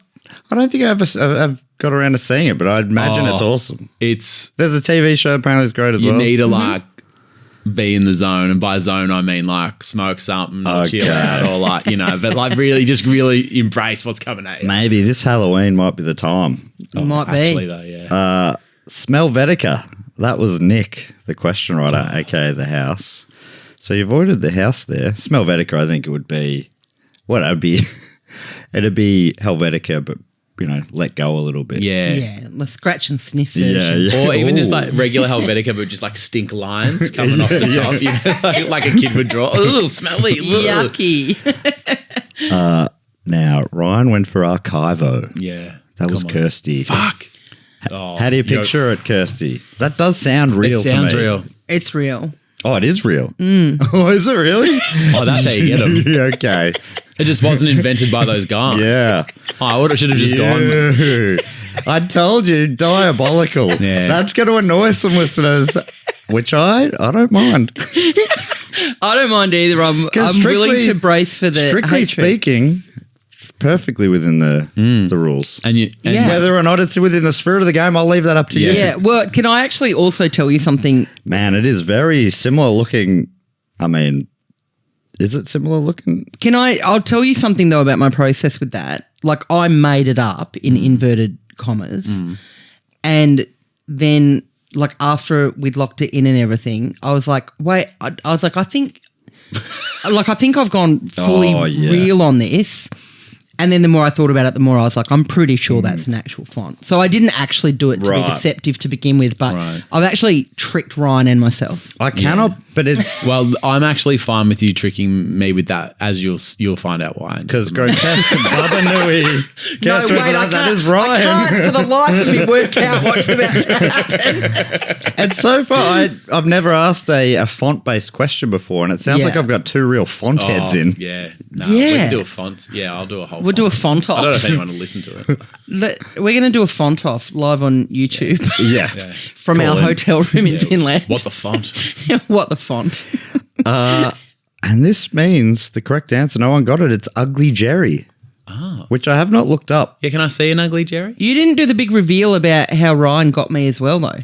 don't think I've got around to seeing it, but I imagine it's awesome. It's, There's a TV show apparently it's great as you well. need to like be in the zone, and by zone I mean like smoke something or chill out or like, but like really embrace what's coming at you. Maybe this Halloween might be the time. Might Actually be. though, yeah. Smelvetica. That was Nick, the question writer, aka the house. So you avoided the house there. Smelvetica, I think it would be, it'd be Helvetica, but let go a little bit. Yeah. Yeah. The scratch and sniff version. Yeah. Or even just Ooh. like regular Helvetica, but just like stink lines coming off the top, like a kid would draw. Ooh, smelly. Ugh. Yucky. Now, Ryan went for Archivo. Yeah. That was Come on. Kirsty. Fuck. Oh, How do you picture it, Kirsty? That does sound real It sounds to me. real. It's real. Oh, it is real. Oh, is it really? Oh, that's how you get them. Yeah, okay. It just wasn't invented by those guys. Yeah. Oh, I should have just gone. You. I told you, diabolical. Yeah. That's going to annoy some listeners, which I don't mind. I don't mind either. I'm willing to brace for the strictly hatred. speaking, perfectly within the rules. And Yeah. Whether or not it's within the spirit of the game, I'll leave that up to you. Yeah. Well, can I actually also tell you something? Man, it is very similar looking. I mean, is it similar looking? I'll tell you something though about my process with that. Like I made it up in inverted commas, and then like after we'd locked it in and everything, I was like, wait, I was like, I think I've gone fully real on this. And then the more I thought about it, the more I was like, I'm pretty sure that's an actual font. So I didn't actually do it to be deceptive to begin with, but I've actually tricked Ryan and myself. I cannot, but it's well, I'm actually fine with you tricking me with that, as you'll find out why. because grotesque and Baba Nui. Guess that is Ryan. I can't for the life of me work out what's about to happen. And so far, I've never asked a font-based question before, and it sounds like I've got two real font heads in. Yeah. No, Yeah. we can do a font. Yeah, I'll do a whole We'll do a font off. I don't know if anyone will listen to it. We're going to do a font off live on YouTube. Yeah. From our hotel room in Finland. What the font? What the font? And this means the correct answer, no one got it, it's Ugly Jerry, which I have not looked up. Yeah, can I see an ugly Jerry? You didn't do the big reveal about how Ryan got me as well, though.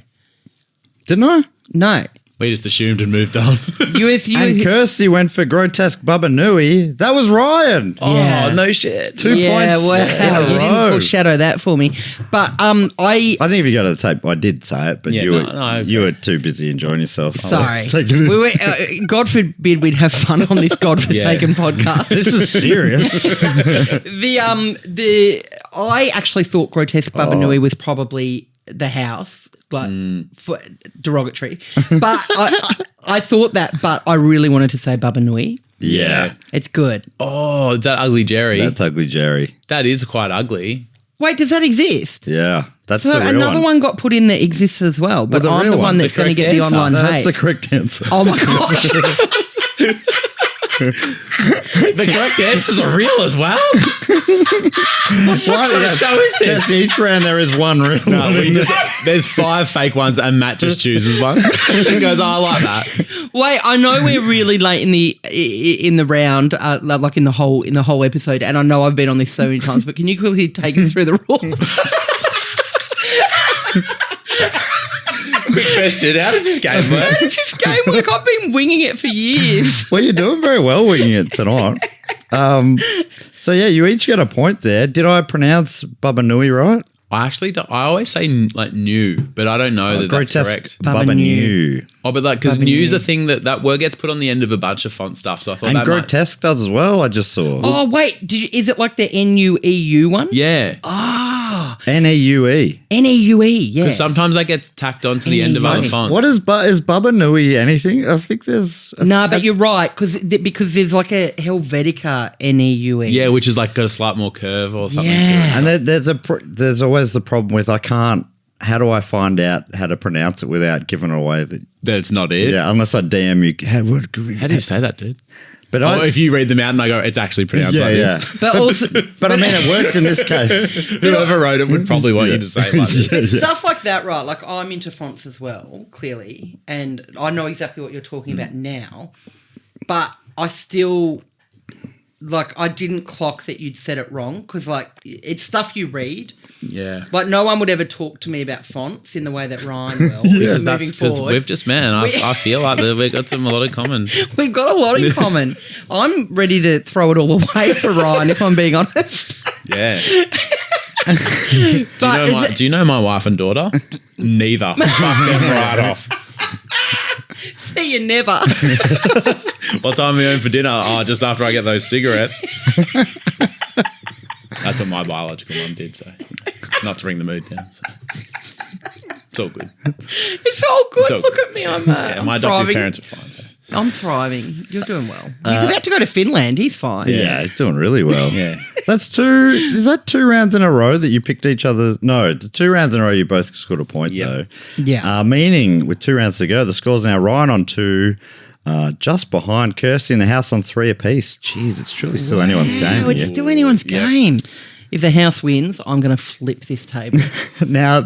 Didn't I? No. We just assumed and moved on. And Kirsty went for grotesque Baba Nui. That was Ryan. Oh, no shit. 2 points Wow, in a you didn't row. foreshadow that for me. But I think if you go to the tape, I did say it, but Yeah, you were too busy enjoying yourself. sorry. Taking it. We were, God forbid we'd have fun on this godforsaken podcast. This is serious. I actually thought grotesque Baba Nui was probably the house, like for derogatory. But I thought that, but I really wanted to say Baba Nui. Yeah. It's good. Oh, is that ugly Jerry? That's Ugly Jerry. That is quite ugly. Wait, does that exist? Yeah. That's So the real another one got put in that exists as well, but the I'm real the one one, that's the going to get correct the answer. online That's hate. the correct answer. Oh my gosh. The correct answers are real as well. What sort of show is this? Just each round there is one real No, one. there's 5 fake ones and Matt just chooses one and goes, oh, I like that. Wait, I know we're really late in the round, like in the whole episode, and I know I've been on this so many times, but can you quickly take us through the rules? Quick question, how does this game work? How does this game work? I've been winging it for years. Well, you're doing very well winging it tonight. So, yeah, you each get a point there. Did I pronounce Baba Nui right? I actually don't, I always say like new, but I don't know that that's correct. Baba Nui. Oh, but like, because Baba new's new. a thing that word gets put on the end of a bunch of font stuff. So I thought And that might, grotesque does as well, I just saw. Oh, wait, is it like the NUEU one? yeah. N-E-U-E. NEUE, yeah. Because sometimes that gets tacked onto the end of other NEUE. fonts. What is Baba Nui anything? I think there's... No, but you're right, because there's like a Helvetica NEUE. Yeah, which is like got a slight more curve or something to Yeah. it. And there's always the problem with how do I find out how to pronounce it without giving away the... That's not it. Yeah, unless I DM you. How do you say that, dude? But Oh, if you read them out and I go, it's actually pronounced like this. But also, But I mean, it worked in this case. Whoever wrote it would probably want you to say it like this. stuff like that, right? Like I'm into fonts as well, clearly, and I know exactly what you're talking about now. But I still, I didn't clock that you'd said it wrong because, it's stuff you read. Yeah. Like no one would ever talk to me about fonts in the way that Ryan will. Because moving because forward, we've just, man, I feel like we've got a lot of common. we've got a lot in common. I'm ready to throw it all away for Ryan, if I'm being honest. Yeah. But Do you know my wife and daughter? Neither. Fuck them right off. see you never. What time are we home for dinner? Oh, just after I get those cigarettes. That's what my biological mum did, so not to bring the mood down. So. It's all good. It's all good. all Look good. at me. I'm My adoptive thriving. parents are fine. So. I'm thriving. You're doing well. He's about to go to Finland. He's fine. Yeah, he's doing really well. Yeah. That's two. Is that 2 rounds in a row that you picked each other? No, the 2 rounds in a row you both scored a point though. Yeah. Meaning with 2 rounds to go, the score's now Ryan on 2, just behind Kirsty in the house on 3 apiece. Jeez, it's truly still anyone's game. No, it's still anyone's game. If the house wins, I'm going to flip this table. Now,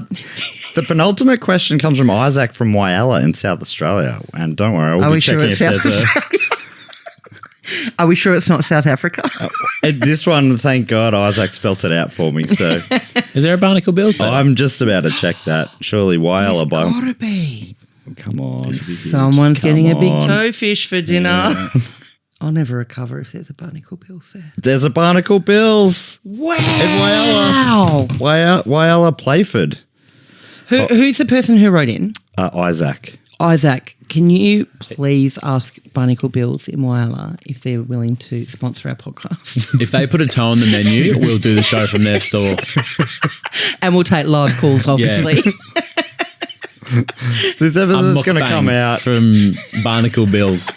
the penultimate question comes from Isaac from Wyalla in South Australia. And don't worry, Are we sure it's South Australia? Are we sure it's not South Africa? This one, thank God, Isaac spelt it out for me. So Is there a Barnacle Bills there? I'm just about to check that. Surely Wyalla by. It's got to be. Come on. Someone's getting a big on. toefish for dinner. Yeah. I'll never recover if there's a Barnacle Bills there. There's a Barnacle Bills. Wow. In Wyalla. Wyalla Playford. Who's the person who wrote in? Isaac. Isaac, can you please ask Barnacle Bills in Wyalla if they're willing to sponsor our podcast? If they put a toe on the menu, we'll do the show from their store. And we'll take live calls, obviously. This episode's going to come out from Barnacle Bills.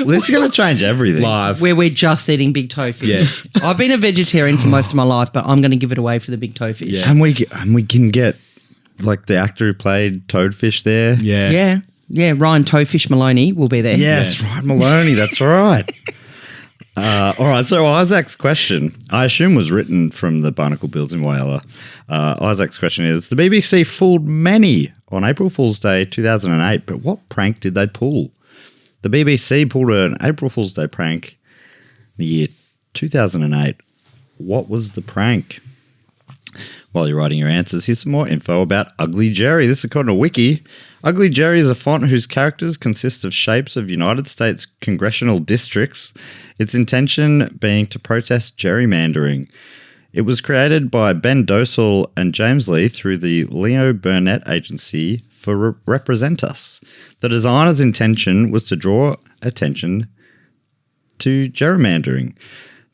This is going to change everything. Live. Where we're just eating big toefish. Yeah. I've been a vegetarian for most of my life, but I'm going to give it away for the big toefish. Yeah. And we can get like the actor who played Toadfish there. Yeah. Yeah, Ryan Toefish Maloney will be there. Yes, Ryan Maloney, that's right. All right, so Isaac's question, I assume was written from the Barnacle Bills in Wyalla. Isaac's question is, the BBC fooled many on April Fool's Day 2008, but what prank did they pull? The BBC pulled an April Fool's Day prank in the year 2008. What was the prank? While you're writing your answers, here's some more info about Ugly Jerry. This is according to Wiki. Ugly Jerry is a font whose characters consist of shapes of United States congressional districts, its intention being to protest gerrymandering. It was created by Ben Dosal and James Lee through the Leo Burnett Agency for Represent Us. The designer's intention was to draw attention to gerrymandering.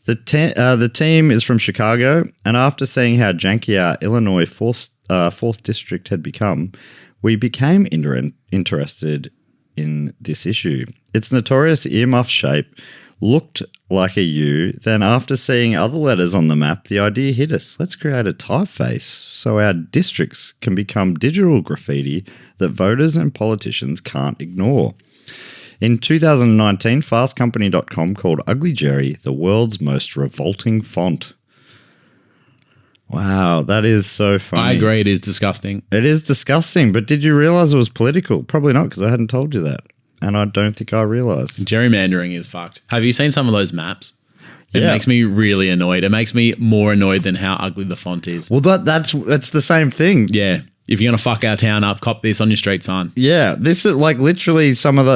The team is from Chicago, and after seeing how janky our Illinois 4th District had become, we became interested in this issue. Its notorious earmuff shape looked like a U. Then after seeing other letters on the map, the idea hit us. Let's create a typeface so our districts can become digital graffiti that voters and politicians can't ignore. In 2019, fastcompany.com called Ugly Jerry the world's most revolting font. Wow, that is so funny. I agree, it is disgusting. It is disgusting, but did you realise it was political? Probably not, because I hadn't told you that. And I don't think I realised. Gerrymandering is fucked. Have you seen some of those maps? It Yeah. makes me really annoyed. It makes me more annoyed than how ugly the font is. Well, that's the same thing. Yeah. If you're going to fuck our town up, cop this on your street sign. Yeah, this is like literally some of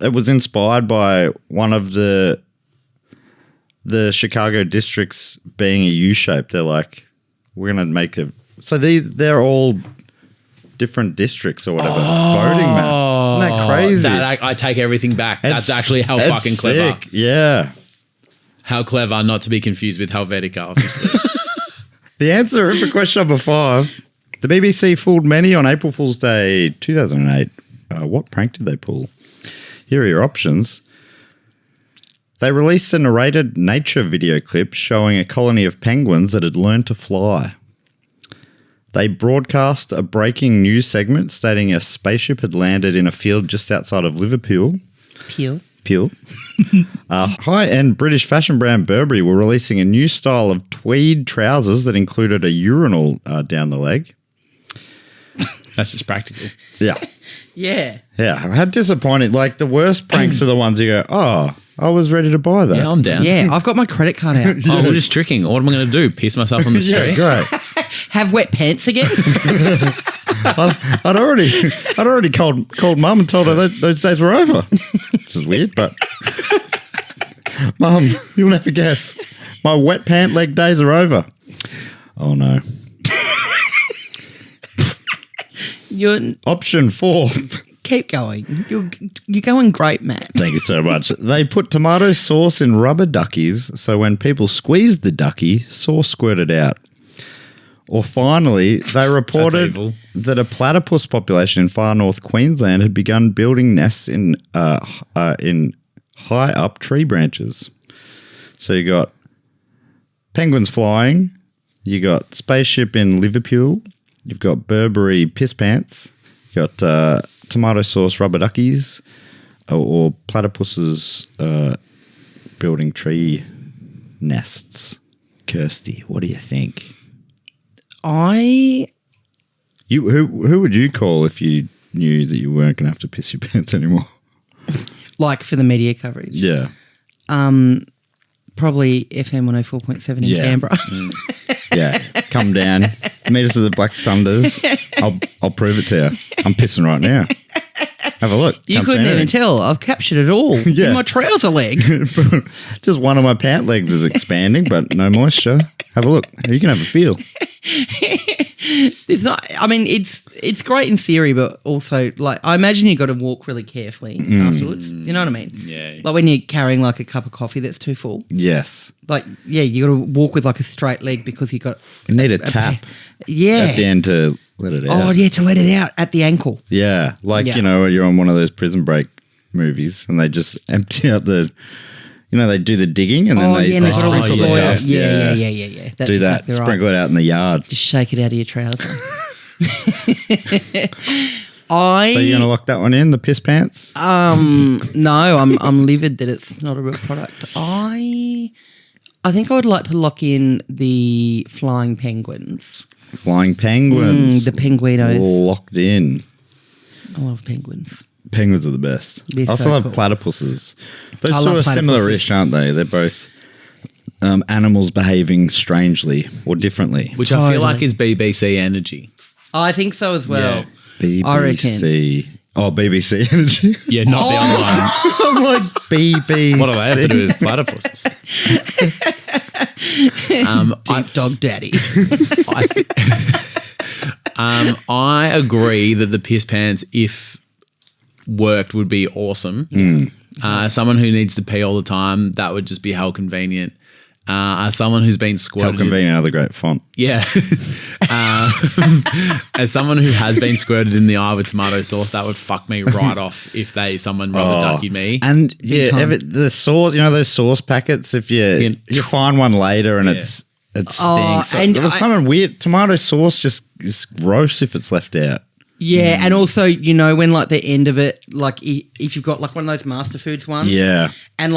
it was inspired by one of the Chicago districts being a U shape. They're like, we're going to make it. So they're all different districts or whatever. Voting maps. Isn't that crazy? I take everything back. That's actually how fucking clever. Sick. Yeah. How clever, not to be confused with Helvetica, obviously. The answer for question number 5. The BBC fooled many on April Fool's Day 2008. What prank did they pull? Here are your options. They released a narrated nature video clip showing a colony of penguins that had learned to fly. They broadcast a breaking news segment stating a spaceship had landed in a field just outside of Liverpool. Peel. High-end British fashion brand Burberry were releasing a new style of tweed trousers that included a urinal down the leg. That's just practical. Yeah. Yeah. Yeah. How disappointing. Like the worst pranks are the ones you go, oh, I was ready to buy that. Yeah, I'm down. Yeah, I've got my credit card out. Oh, we're just tricking. What am I going to do? Piss myself on the Yeah, street? great. Have wet pants again? I'd already called Mum and told her that those days were over. Which is weird, but Mum, you'll never guess. My wet pant leg days are over. Oh no. Option 4. Keep going. You're going great, Matt. Thank you so much. They put tomato sauce in rubber duckies, so when people squeezed the ducky, sauce squirted out. Or finally, they reported that a platypus population in far north Queensland had begun building nests in high up tree branches. So you got Penguins Flying. You got Spaceship in Liverpool. You've got Burberry Piss Pants. You got tomato sauce rubber duckies, or platypuses building tree nests. Kirsty, what do you think? I Who would you call if you knew that you weren't going to have to piss your pants anymore? like for the media coverage. Yeah. Probably FM 104.7 in Yeah. Canberra. Yeah. Come down. Meet us at the Black Thunders. I'll prove it to you. I'm pissing right now. Have a look. You Can't couldn't see even anything. tell. I've captured it all. Yeah. In my trouser leg. Just one of my pant legs is expanding, but no moisture. Have a look. You can have a feel. It's not. I mean, it's great in theory, but also like I imagine you got to walk really carefully afterwards. You know what I mean? Yeah. Like when you're carrying like a cup of coffee that's too full. Yes. Like yeah, you got to walk with like a straight leg because you got. You need a tap Yeah. at the end to let it out. Oh yeah, to let it out at the ankle. Yeah. Like, Yeah. you know, you're on one of those Prison Break movies and they just empty out the, you know, they do the digging and then they they've got all sprinkle this the oil. dust. Yeah. That's Do that. exactly right. Sprinkle it out in the yard. Just shake it out of your trouser. So you're going to lock that one in, the piss pants? No, I'm livid that it's not a real product. I think I would like to lock in the flying penguins. Flying penguins. The penguinos. Locked in. I love penguins. Penguins are the best. They're I also so love cool. platypuses. Those I sort love of similar-ish, aren't they? They're both animals behaving strangely or differently. Which I feel Totally. like is BBC energy. I think so as well. Yeah. I reckon. BBC. Oh, BBC Energy. Yeah, not the online. I'm like, BBC. What do they have to do with platypuses? Deep dog daddy. I agree that the piss pants, if worked, would be awesome. As someone who needs to pee all the time, that would just be how convenient. As someone who's been How squirted, convenient, another great font. yeah. As someone who has been squirted in the eye with tomato sauce, that would fuck me right off if someone rubber duckied me. And yeah, the sauce, you know those sauce packets, if you find one later and it stinks. and It was something weird. Tomato sauce just is gross if it's left out. Yeah, and also, you know, when like the end of it, like if you've got like one of those Master Foods ones, Yeah. and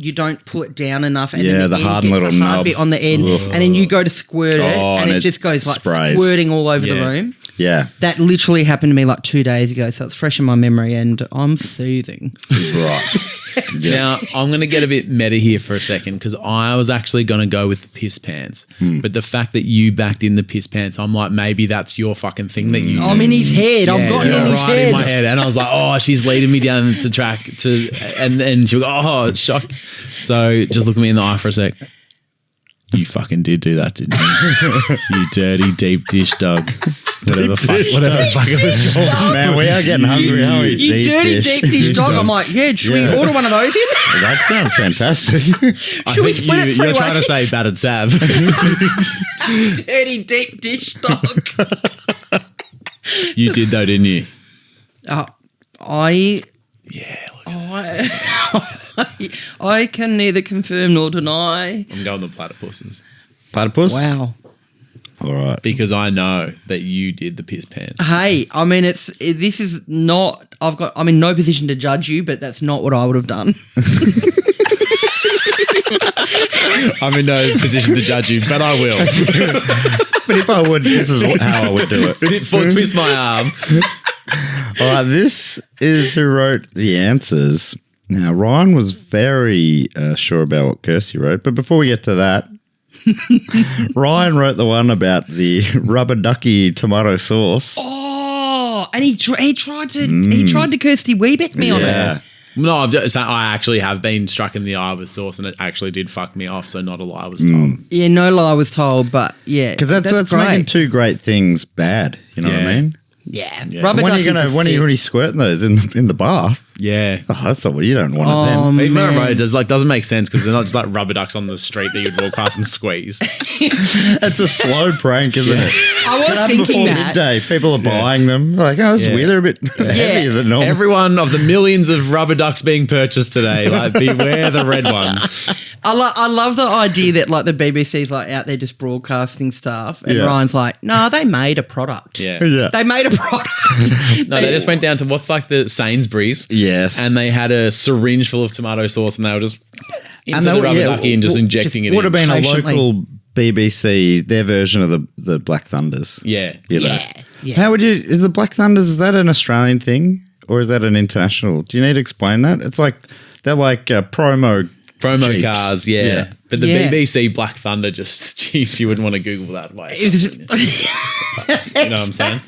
you don't pull it down enough, and Yeah, then the end hard gets little the hard knob. bit on the end, and then you go to squirt it, Oh, and and it it just goes like sprays. squirting all over the Yeah. room. Yeah. That literally happened to me like 2 days ago, so it's fresh in my memory, and I'm soothing. Right. Now, I'm going to get a bit meta here for a second because I was actually going to go with the piss pants. But the fact that you backed in the piss pants, I'm like, maybe that's your fucking thing that you do. I'm in his head. I've gotten in his right head. in my head. And I was like, oh, she's leading me down the track and then she'll go, oh, shock. So just look at me in the eye for a sec. You fucking did do that, didn't you? You dirty deep dish dog. Whatever the fuck it was called. Man, we are getting hungry, aren't we? You dirty deep dish dog. I'm like, yeah, should we order one of those in? That sounds fantastic. Should we split it 3 You're trying to ways? say battered sav. Dirty deep dish dog. You did though, didn't you? I can neither confirm nor deny. I'm going the platypuses. Platypus? Wow. All right. Because I know that you did the piss pants. Hey, I mean, this is not. I'm in no position to judge you, but that's not what I would have done. I'm in no position to judge you, but I will. But if I would, this is how I would do it. For twist my arm. All right, this is who wrote the answers. Now, Ryan was very sure about what Kirsty wrote, but before we get to that, Ryan wrote the one about the rubber ducky tomato sauce. Oh, and he tried to Kirsty Webeck me on it. No, I actually have been struck in the eye with sauce, and it actually did fuck me off. So not a lie was told. Yeah, no lie was told, but yeah, Because that's great. making two great things bad. You know what I mean? Yeah, Yeah. rubber When are duckies you gonna are when are you sick. really squirting those in the bath? Yeah. Oh, that's not what you don't want it then. Even though man. it doesn't make sense because they're not just like rubber ducks on the street that you'd walk past and squeeze. It's a slow prank, isn't it? I was Happen thinking before that. midday. People are buying them. Like, oh, this is weird. They're a bit heavier than normal. Every one of the millions of rubber ducks being purchased today, like beware the red one. I love the idea that like the BBC's like out there just broadcasting stuff, and Yeah. Ryan's like, no, they made a product. Yeah. Yeah. They made a product. No, they just went down to what's like the Sainsbury's. Yes. And they had a syringe full of tomato sauce and they were just into they the were- rubber yeah, ducky and just well, injecting it would have in. been Patiently. a local BBC, their version of the Black Thunders. Yeah. You know? Yeah. How would you, is the Black Thunders, is that an Australian thing or is that an international? Do you need to explain that? It's like, they're like promo Jeeps. Cars, yeah. But the Yeah. BBC Black Thunder just, geez, you wouldn't want to Google that way. It was- You know what I'm saying?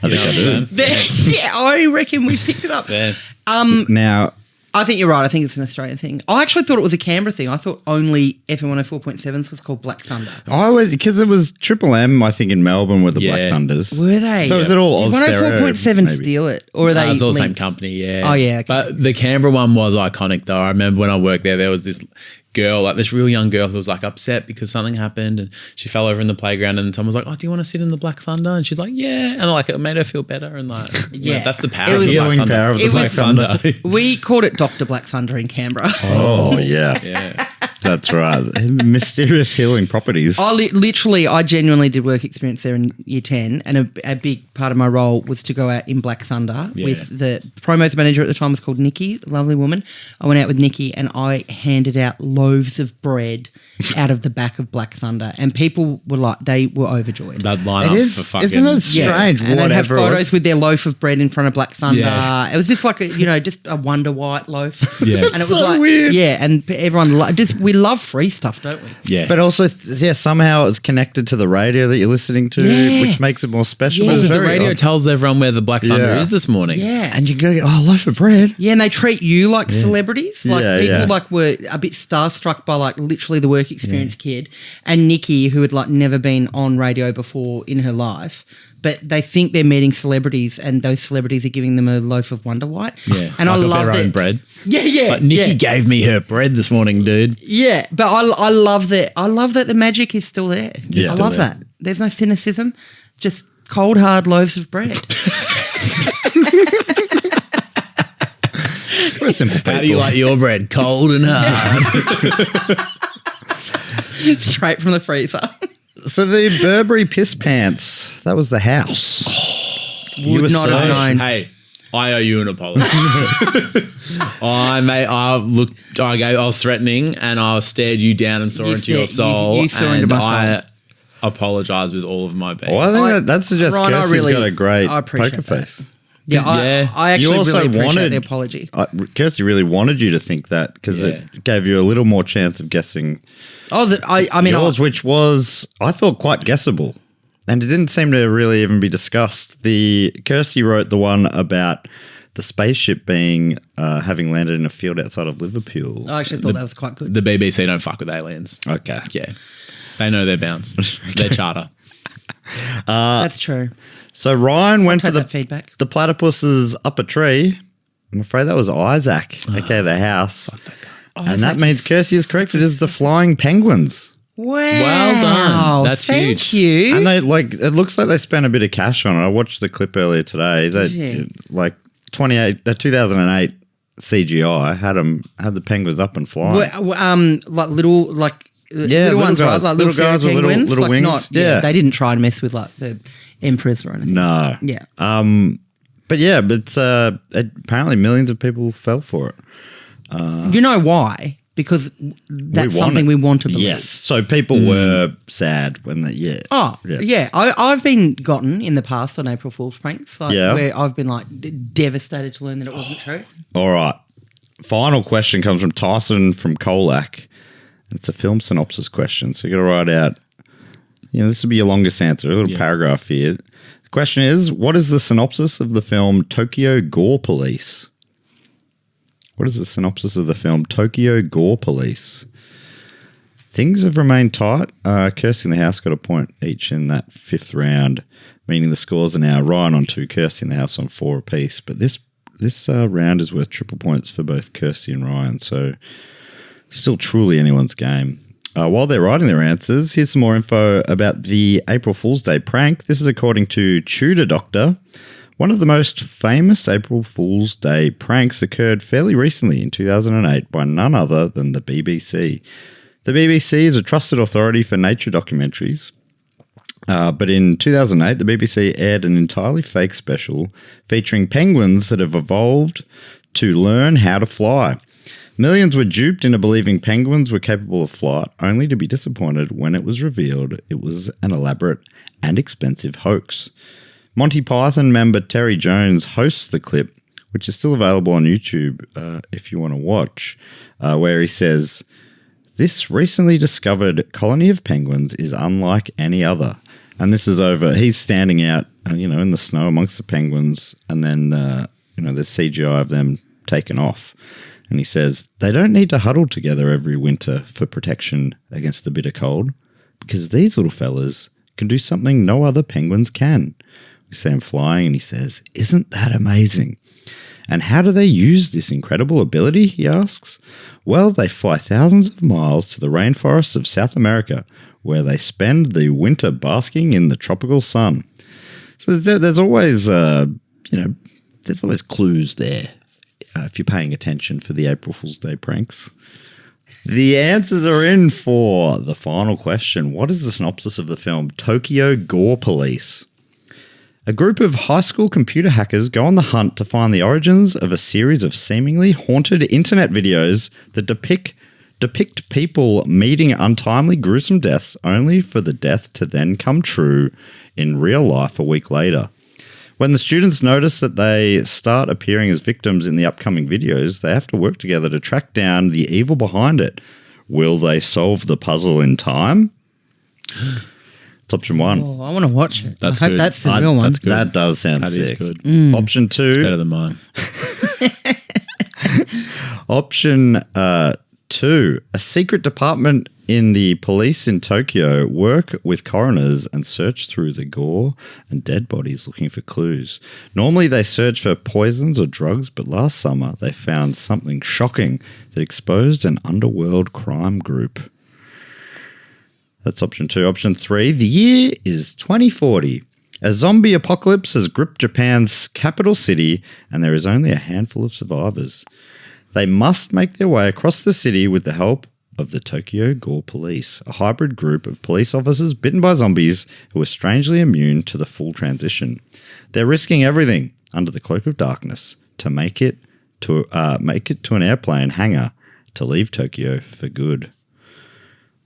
You know what I'm saying? yeah, I reckon we picked it up. Yeah. Now, I think you're right. I think it's an Australian thing. I actually thought it was a Canberra thing. I thought only FM 104.7s was called Black Thunder. I always, because it was Triple M, I think, in Melbourne with the Black Yeah. Thunders. Were they? So is it all Did Oz stereo? 104.7 maybe? steal it? Or are they It's all the same linked? company, yeah. Oh, yeah, okay. But the Canberra one was iconic, though. I remember when I worked there was this girl, like this real young girl who was like upset because something happened and she fell over in the playground and someone was like, oh, do you want to sit in the Black Thunder? And she's like, yeah. And like it made her feel better and like, Yeah. that's the power It of was- the Black Healing Thunder. power of the It Black was- Thunder. We called it Dr. Black Thunder in Canberra. Oh, yeah. Yeah. That's right. Mysterious healing properties. I genuinely did work experience there in year 10, and a big part of my role was to go out in Black Thunder Yeah. with the promos manager at the time was called Nikki, a lovely woman. I went out with Nikki and I handed out loaves of bread out of the back of Black Thunder, and people were like, they were overjoyed. They'd line It up is, for fucking... isn't it strange? And they'd have Whatever. photos with their loaf of bread in front of Black Thunder. Yeah. It was just like just a Wonder White loaf. Yeah. And it was So like, weird. yeah, and everyone we love free stuff, don't we? Yeah. But also, yeah, somehow it's connected to the radio that you're listening to, Yeah. which makes it more special. Yeah. But it's because the very radio odd. tells everyone where the Black Thunder Yeah. is this morning. Yeah. And you go, oh, loaf of bread. Yeah, and they treat you like celebrities. Like Yeah, people yeah. like were a bit starstruck by like literally the work experience kid and Nikki, who had like never been on radio before in her life. But they think they're meeting celebrities, and those celebrities are giving them a loaf of Wonder White. Yeah. and I Like of love their it. own bread. Yeah, yeah. Like Nikki yeah. gave me her bread this morning, dude. Yeah, but I love that. I love that the magic is still there. Yeah. I Still love there. that. There's no cynicism, just cold hard loaves of bread. We're simple people. How do you like your bread? Cold and hard. Straight from the freezer. So the Burberry piss pants, that was the house. You were Would not have so- known. Hey, I owe you an apology. I was threatening and I stared you down and saw You into your stared- soul. you saw into and my soul. I apologize with all of my being. Well, I think that suggests Ron, I Kirsty's really- got a great I appreciate poker that. face. Yeah, Yeah. I actually You also really appreciate wanted- the apology. Kirsty really wanted you to think that because Yeah. it gave you a little more chance of guessing Oh, I mean, yours, which was, I thought, quite guessable. And it didn't seem to really even be discussed. Kirsty wrote the one about the spaceship being having landed in a field outside of Liverpool. I actually thought that was quite good. The BBC don't fuck with aliens. Okay. Yeah. They know their bounds. Their charter. That's true. So Ryan went for Take that feedback. the platypuses up a tree. I'm afraid that was Isaac, okay, the house. And that means Kirsty is correct. It is the flying penguins. Wow. Well done. That's Thank huge. you. And they it looks like they spent a bit of cash on it. I watched the clip earlier today. They you? like 2008 CGI had the penguins up and flying. Like little, little ones, guys. right? Like Little little guys with little- penguins. little like wings. Not, Yeah. They didn't try and mess with like the emperors or anything. No. Yeah. But yeah, apparently millions of people fell for it. You know why? Because that's something we want to believe. Yes. So people were sad when they, Oh, yeah. I've been gotten in the past on April Fool's pranks, like Yeah. where I've been like devastated to learn that it wasn't true. All right. Final question comes from Tyson from Colac. It's a film synopsis question. So you got to write out, this will be your longest answer, a little paragraph here. The question is, what is the synopsis of the film Tokyo Gore Police? What is the synopsis of the film Tokyo Gore Police? Things have remained tight. Kirsty and the House got a point each in that fifth round, meaning the scores are now Ryan on 2, Kirsty and the House on 4 apiece. But this this round is worth triple points for both Kirsty and Ryan, so still truly anyone's game. While they're writing their answers, here's some more info about the April Fool's Day prank. This is according to Tudor Doctor. One of the most famous April Fool's Day pranks occurred fairly recently in 2008 by none other than the BBC. The BBC is a trusted authority for nature documentaries. But in 2008, the BBC aired an entirely fake special featuring penguins that have evolved to learn how to fly. Millions were duped into believing penguins were capable of flight, only to be disappointed when it was revealed it was an elaborate and expensive hoax. Monty Python member Terry Jones hosts the clip, which is still available on YouTube if you want to watch, where he says, "This recently discovered colony of penguins is unlike any other." And this is over, he's standing out, in the snow amongst the penguins, and then, there's CGI of them taken off. And he says, "They don't need to huddle together every winter for protection against the bitter cold, because these little fellas can do something no other penguins can." We see him flying, and he says, "Isn't that amazing? And how do they use this incredible ability?" he asks. "Well, they fly thousands of miles to the rainforests of South America, where they spend the winter basking in the tropical sun." So there's always, there's always clues there if you're paying attention for the April Fool's Day pranks. The answers are in for the final question. What is the synopsis of the film Tokyo Gore Police? A group of high school computer hackers go on the hunt to find the origins of a series of seemingly haunted internet videos that depict people meeting untimely, gruesome deaths only for the death to then come true in real life a week later. When the students notice that they start appearing as victims in the upcoming videos, they have to work together to track down the evil behind it. Will they solve the puzzle in time? It's option one. Oh, I want to watch it. That's I hope good. that's the real one. That's good. That does sound That sick. is good. Option two. It's better than mine. Option 2. A secret department in the police in Tokyo work with coroners and search through the gore and dead bodies looking for clues. Normally they search for poisons or drugs, but last summer they found something shocking that exposed an underworld crime group. That's option 2. Option 3. The year is 2040. A zombie apocalypse has gripped Japan's capital city and there is only a handful of survivors. They must make their way across the city with the help of the Tokyo Gore Police, a hybrid group of police officers bitten by zombies who are strangely immune to the full transition. They're risking everything under the cloak of darkness to make it to an airplane hangar to leave Tokyo for good.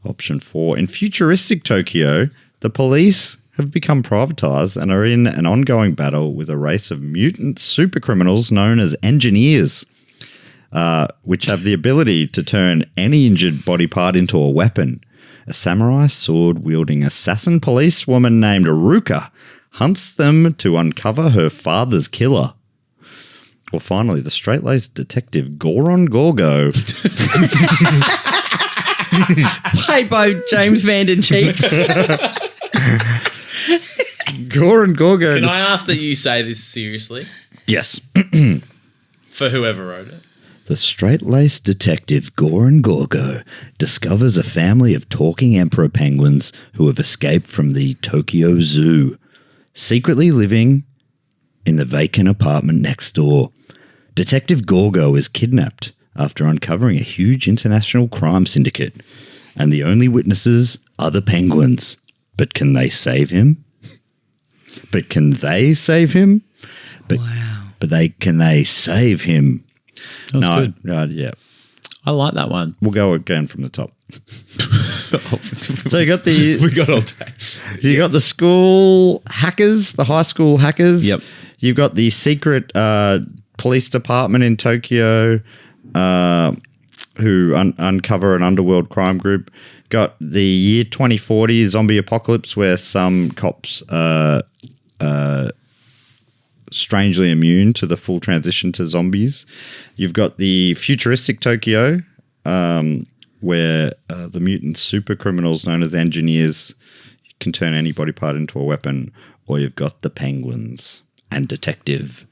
Option 4. In futuristic Tokyo, the police have become privatized and are in an ongoing battle with a race of mutant supercriminals known as engineers. Which have the ability to turn any injured body part into a weapon. A samurai sword-wielding assassin policewoman named Ruka hunts them to uncover her father's killer. Or finally, the straight-laced detective Goron Gorgo. Played by James Van Den Cheek. Goron Gorgo. Can I ask that you say this seriously? Yes. For whoever wrote it. The straight-laced detective Goron Gorgo discovers a family of talking emperor penguins who have escaped from the Tokyo Zoo, secretly living in the vacant apartment next door. Detective Gorgo is kidnapped after uncovering a huge international crime syndicate, and the only witnesses are the penguins. But can they save him? But can they save him? Can they save him? That was good. Yeah. I like that one. We'll go again from the top. So you got the We got all day. you got the school hackers, the high school hackers. Yep. You've got the secret police department in Tokyo who uncover an underworld crime group. Got the year 2040 zombie apocalypse where some cops are strangely immune to the full transition to zombies. You've got the futuristic Tokyo, where the mutant super criminals known as engineers can turn any body part into a weapon, or you've got the penguins and Detective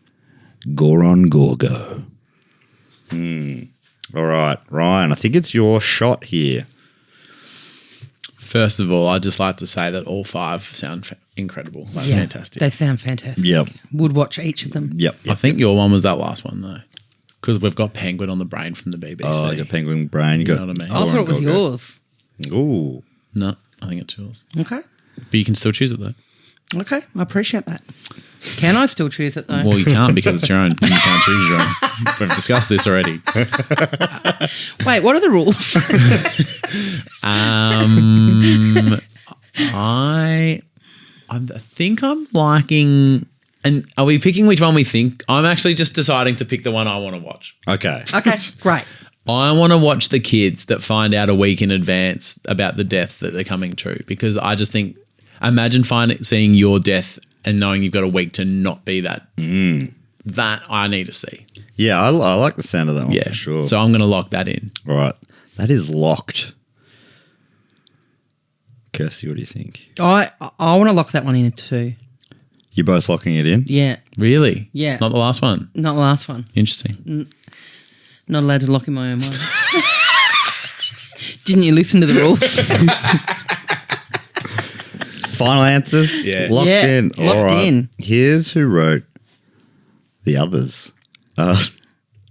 Goron Gorgo. All right, Ryan, I think it's your shot here. First of all, I'd just like to say that all 5 sound incredible. Like, fantastic. They sound fantastic. Yep. Would watch each of them. Yep. I think your one was that last one, though. Because we've got Penguin on the brain from the BBC. Oh, you got Penguin Brain. You know got what I mean? I thought it was Gorgo. yours. Ooh. No, I think it's yours. Okay. But you can still choose it, though. Okay. I appreciate that. Can I still choose it, though? Well, you can't because it's your own. You can't choose your own. We've discussed this already. Wait, what are the rules? I think I'm liking... And are we picking which one we think? I'm actually just deciding to pick the one I want to watch. Okay. Okay, great. I want to watch the kids that find out a week in advance about the deaths that are coming true, because I just think, imagine seeing your death and knowing you've got a week to not be that. That I need to see. Yeah, I like the sound of that one for sure. So I'm going to lock that in. All right. That is locked. Kirsty, what do you think? I want to lock that one in too. You're both locking it in? Yeah. Really? Yeah. Not the last one? Not the last one. Interesting. Not allowed to lock in my own mind. Didn't you listen to the rules? Final answers? Yeah. Locked Yeah, in. locked All right. in. Here's who wrote the others.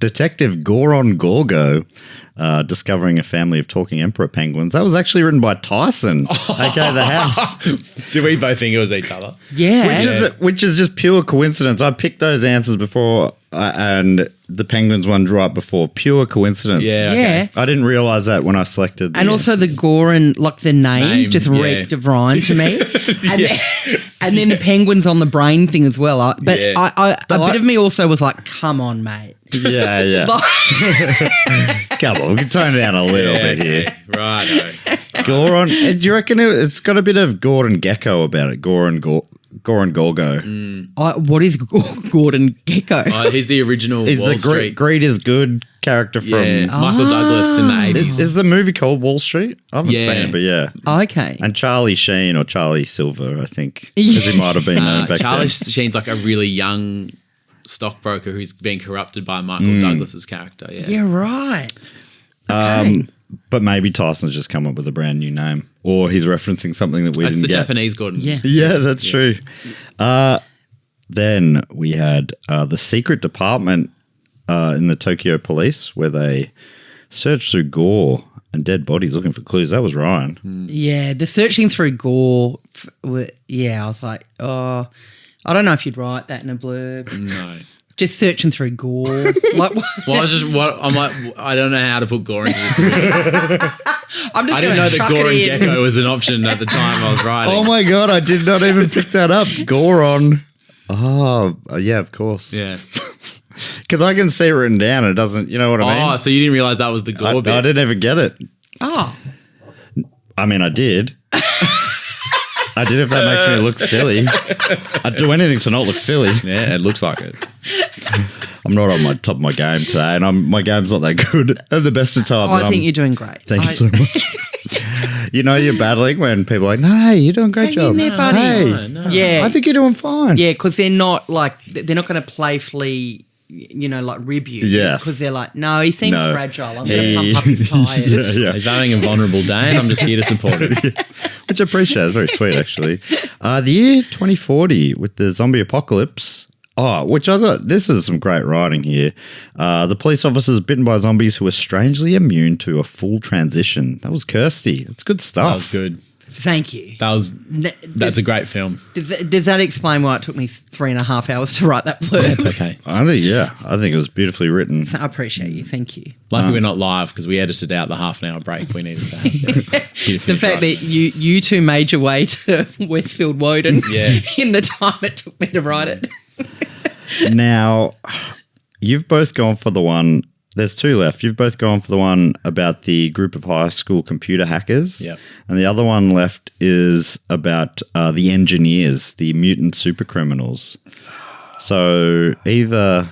Detective Goron Gorgo, discovering a family of talking emperor penguins. That was actually written by Tyson, aka The House. Did we both think it was each other? Yeah. Which is just pure coincidence. I picked those answers before, and the penguins one drew up before. Pure coincidence. Yeah. Yeah. I didn't realize that when I selected. And also the Goran, like the name just yeah. reeked of Ryan to me. And then the penguins on the brain thing as well. A bit of me also was like, come on, mate. Yeah. Come on, we can tone it down a little bit here. Right. Goron, do you reckon it's got a bit of Gordon Gecko about it? Goron Gorgo. What is Gordon Gecko? He's the original Is Wall the Street. Greed is Good character from... Michael Douglas in the 80s. Is the movie called Wall Street? I haven't seen it, but yeah. Okay. And Charlie Sheen or Charlie Silver, I think, because he might have been known back Charlie then. Sheen's like a really young stockbroker who's been corrupted by Michael Douglas's character. Yeah, right. Okay. But maybe Tyson's just come up with a brand new name, or he's referencing something that we That's didn't the get. Japanese Gordon. Yeah. Yeah, that's true. Then we had the secret department in the Tokyo police, where they searched through gore and dead bodies looking for clues. That was Ryan. Yeah, the searching through gore. I was like, I don't know if you'd write that in a blurb. No. Just searching through gore. Like, Well, I'm like, I don't know how to put gore into this movie. I'm just I didn't know that chuck gore and it in. gecko was an option at the time I was writing. Oh my God, I did not even pick that up. Goron. Oh, yeah, of course. Yeah. Because I can see it written down and it doesn't, you know what I mean? Oh, so you didn't realize that was the gore bit? I didn't even get it. Oh, I mean, I did. I did if that makes me look silly. I'd do anything to not look silly. Yeah, it looks like it. I'm not on my top of my game today, and my game's not that good. At the best of times. I think you're doing great. Thanks so much. You know you're battling when people are like, no, hey, you're doing a great Hang job. in there, buddy. Hey, No. Yeah. I think you're doing fine. Yeah, because they're not going to playfully, like rib you. Yes. Because they're like, no, he seems No. fragile. I'm going to pump up his tires. Yeah. He's having a vulnerable day and I'm just here to support him. Which I appreciate. It's very sweet, actually. The year 2040 with the zombie apocalypse. Oh, which I thought, this is some great writing here. The police officers bitten by zombies who were strangely immune to a full transition. That was Kirsty. It's good stuff. That was good. Thank you. That's a great film. Does that explain why it took me 3.5 hours to write that blurb? That's okay. I think it was beautifully written. I appreciate you. Thank you. Lucky we're not live because we edited out the half-an-hour break we needed to have. The fact that you two made your way to Westfield Woden in the time it took me to write it. Now, you've both gone for the one. There's two left. You've both gone for the one about the group of high school computer hackers. Yep. And the other one left is about the engineers, the mutant supercriminals. So either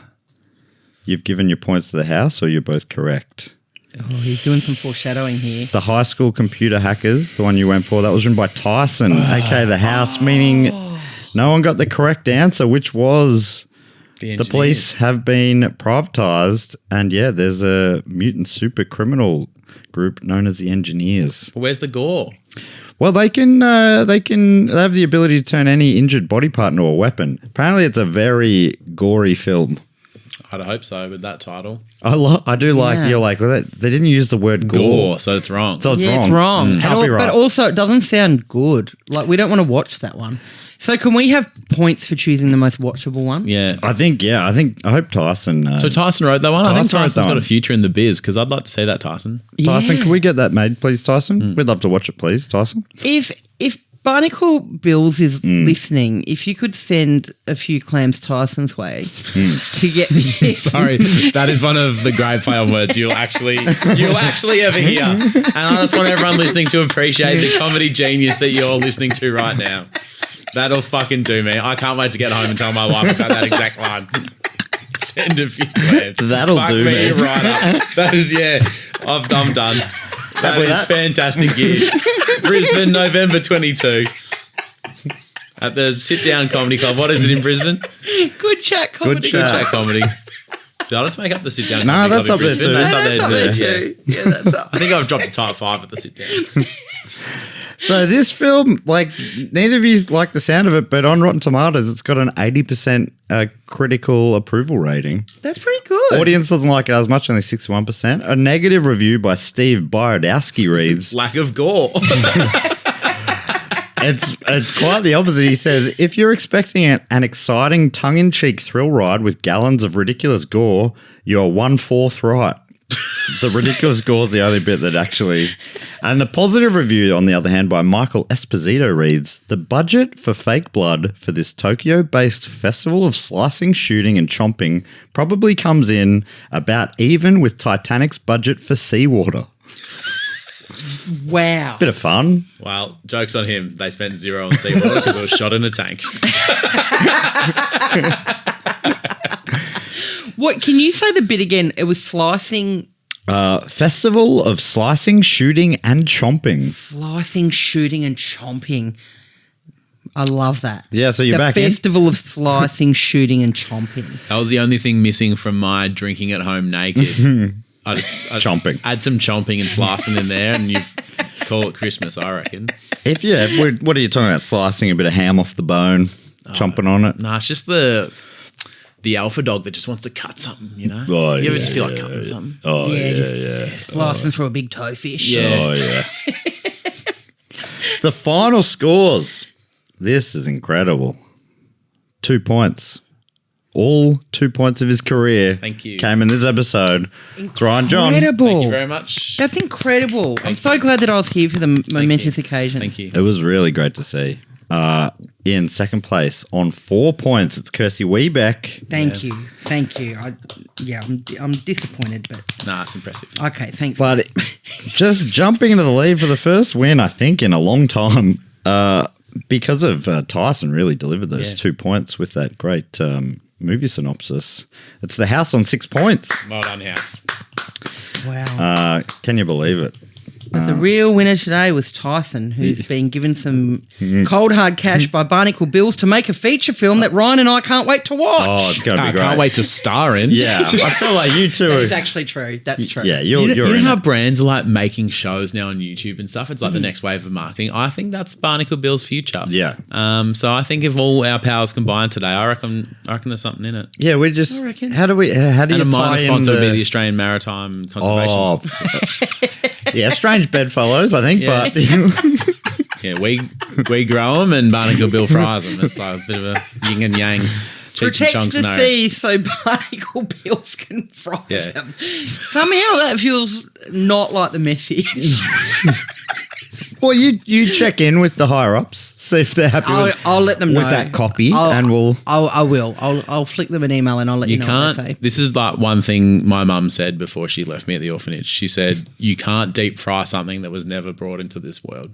you've given your points to the house or you're both correct. Oh, he's doing some foreshadowing here. The high school computer hackers, the one you went for, that was written by Tyson, aka The House, meaning no one got the correct answer, which was The police have been privatised, and there's a mutant super criminal group known as the Engineers. Where's the gore? Well, they have the ability to turn any injured body part into a weapon. Apparently, it's a very gory film. I'd hope so with that title. I do like you're like, well, they didn't use the word gore, so it's wrong. So it's yeah, wrong. It's wrong. Copyright. But also, it doesn't sound good. Like, we don't want to watch that one. So can we have points for choosing the most watchable one? Yeah. I hope Tyson. So Tyson wrote that one? I think Tyson wrote Tyson's that got one. a future in the biz because I'd like to see that, Tyson. Tyson, Yeah. can we get that made, please, Tyson? We'd love to watch it, please, Tyson. If Barnacle Bills is listening, if you could send a few clams Tyson's way to get this. Sorry, that is one of the great play on words you'll actually ever hear. And I just want everyone listening to appreciate the comedy genius that you're listening to right now. That'll fucking do me. I can't wait to get home and tell my wife about that exact line. Send a few clams. That'll Fuck do me me. right up. That is, I'm done. That is fantastic gig. Brisbane, November 22. At the Sit Down Comedy Club. What is it in Brisbane? Good chat comedy. Good chat. Chat Comedy. Did I just make up the Sit Down No, Comedy that's Club up in there Brisbane? too. That's up there too. Yeah, that's up. I think I've dropped to type 5 at the Sit Down. So this film, like, neither of you like the sound of it, but on Rotten Tomatoes, it's got an 80% critical approval rating. That's pretty good. Audience doesn't like it as much, only 61%. A negative review by Steve Borodowski reads, Lack of gore. It's quite the opposite. He says, if you're expecting an exciting tongue-in-cheek thrill ride with gallons of ridiculous gore, you're 1/4 right. The ridiculous gore is the only bit that actually... And the positive review, on the other hand, by Michael Esposito reads, the budget for Fake Blood for this Tokyo-based festival of slicing, shooting and chomping probably comes in about even with Titanic's budget for seawater. Wow. Bit of fun. Well, joke's on him. They spent 0 on seawater because it was shot in a tank. What, can you say the bit again? It was slicing, Festival of slicing, shooting and chomping. shooting and chomping. I love that. Yeah, so you're the back in? festival of slicing, shooting and chomping. That was the only thing missing from my drinking at home naked. I Chomping. Add some chomping and slicing in there and you call it Christmas, I reckon. What are you talking about? Slicing a bit of ham off the bone, chomping on it? Nah, it's just the alpha dog that just wants to cut something, you know? Oh, you ever yeah, just feel like yeah, cutting something? Oh, Slicing through a big toe fish. Yeah. Oh, yeah. The final scores. This is incredible. 2 points. All 2 points of his career Thank you. came in this episode. It's Ryan John. Incredible. Thank you very much. That's incredible. I'm so glad that I was here for the momentous occasion. Thank you. It was really great to see. In second place on 4 points, it's Kirsty Webeck. Thank you. I'm disappointed, but Nah, it's impressive. okay, thanks. But just jumping into the lead for the first win, I think, in a long time, because of Tyson really delivered those 2 points with that great movie synopsis. It's The House on 6 points. Well done, House. Wow. Can you believe it? But the real winner today was Tyson, who's been given some cold hard cash by Barnacle Bills to make a feature film that Ryan and I can't wait to watch. Oh, it's going to I be great. can't wait to star in. Yeah, I feel like you two That is are... actually true. That's true. Yeah, You you're know in how it. brands are like making shows now on YouTube and stuff? It's like the next wave of marketing. I think that's Barnacle Bill's future. Yeah. So I think if all our powers combine today, I reckon there's something in it. Yeah, we just... I reckon. How do And you a minor tie in sponsor would be the the... Australian Maritime Conservation. Oh, yeah, strange bedfellows, I think, Yeah. but... Yeah, we grow them and Barnacle Bill fries them. It's like a bit of a yin and yang. Cheech and Protect Chong the scenario. seas so Barnacle Bills can fry Yeah. them. Somehow that feels not like the message. Well, you check in with the higher ups, see if they're happy I'll let them know with that copy, I'll- and we'll. I will. I'll flick them an email and I'll let you, You know what they can't. say. This is like one thing my mum said before she left me at the orphanage. She said, you can't deep fry something that was never brought into this world.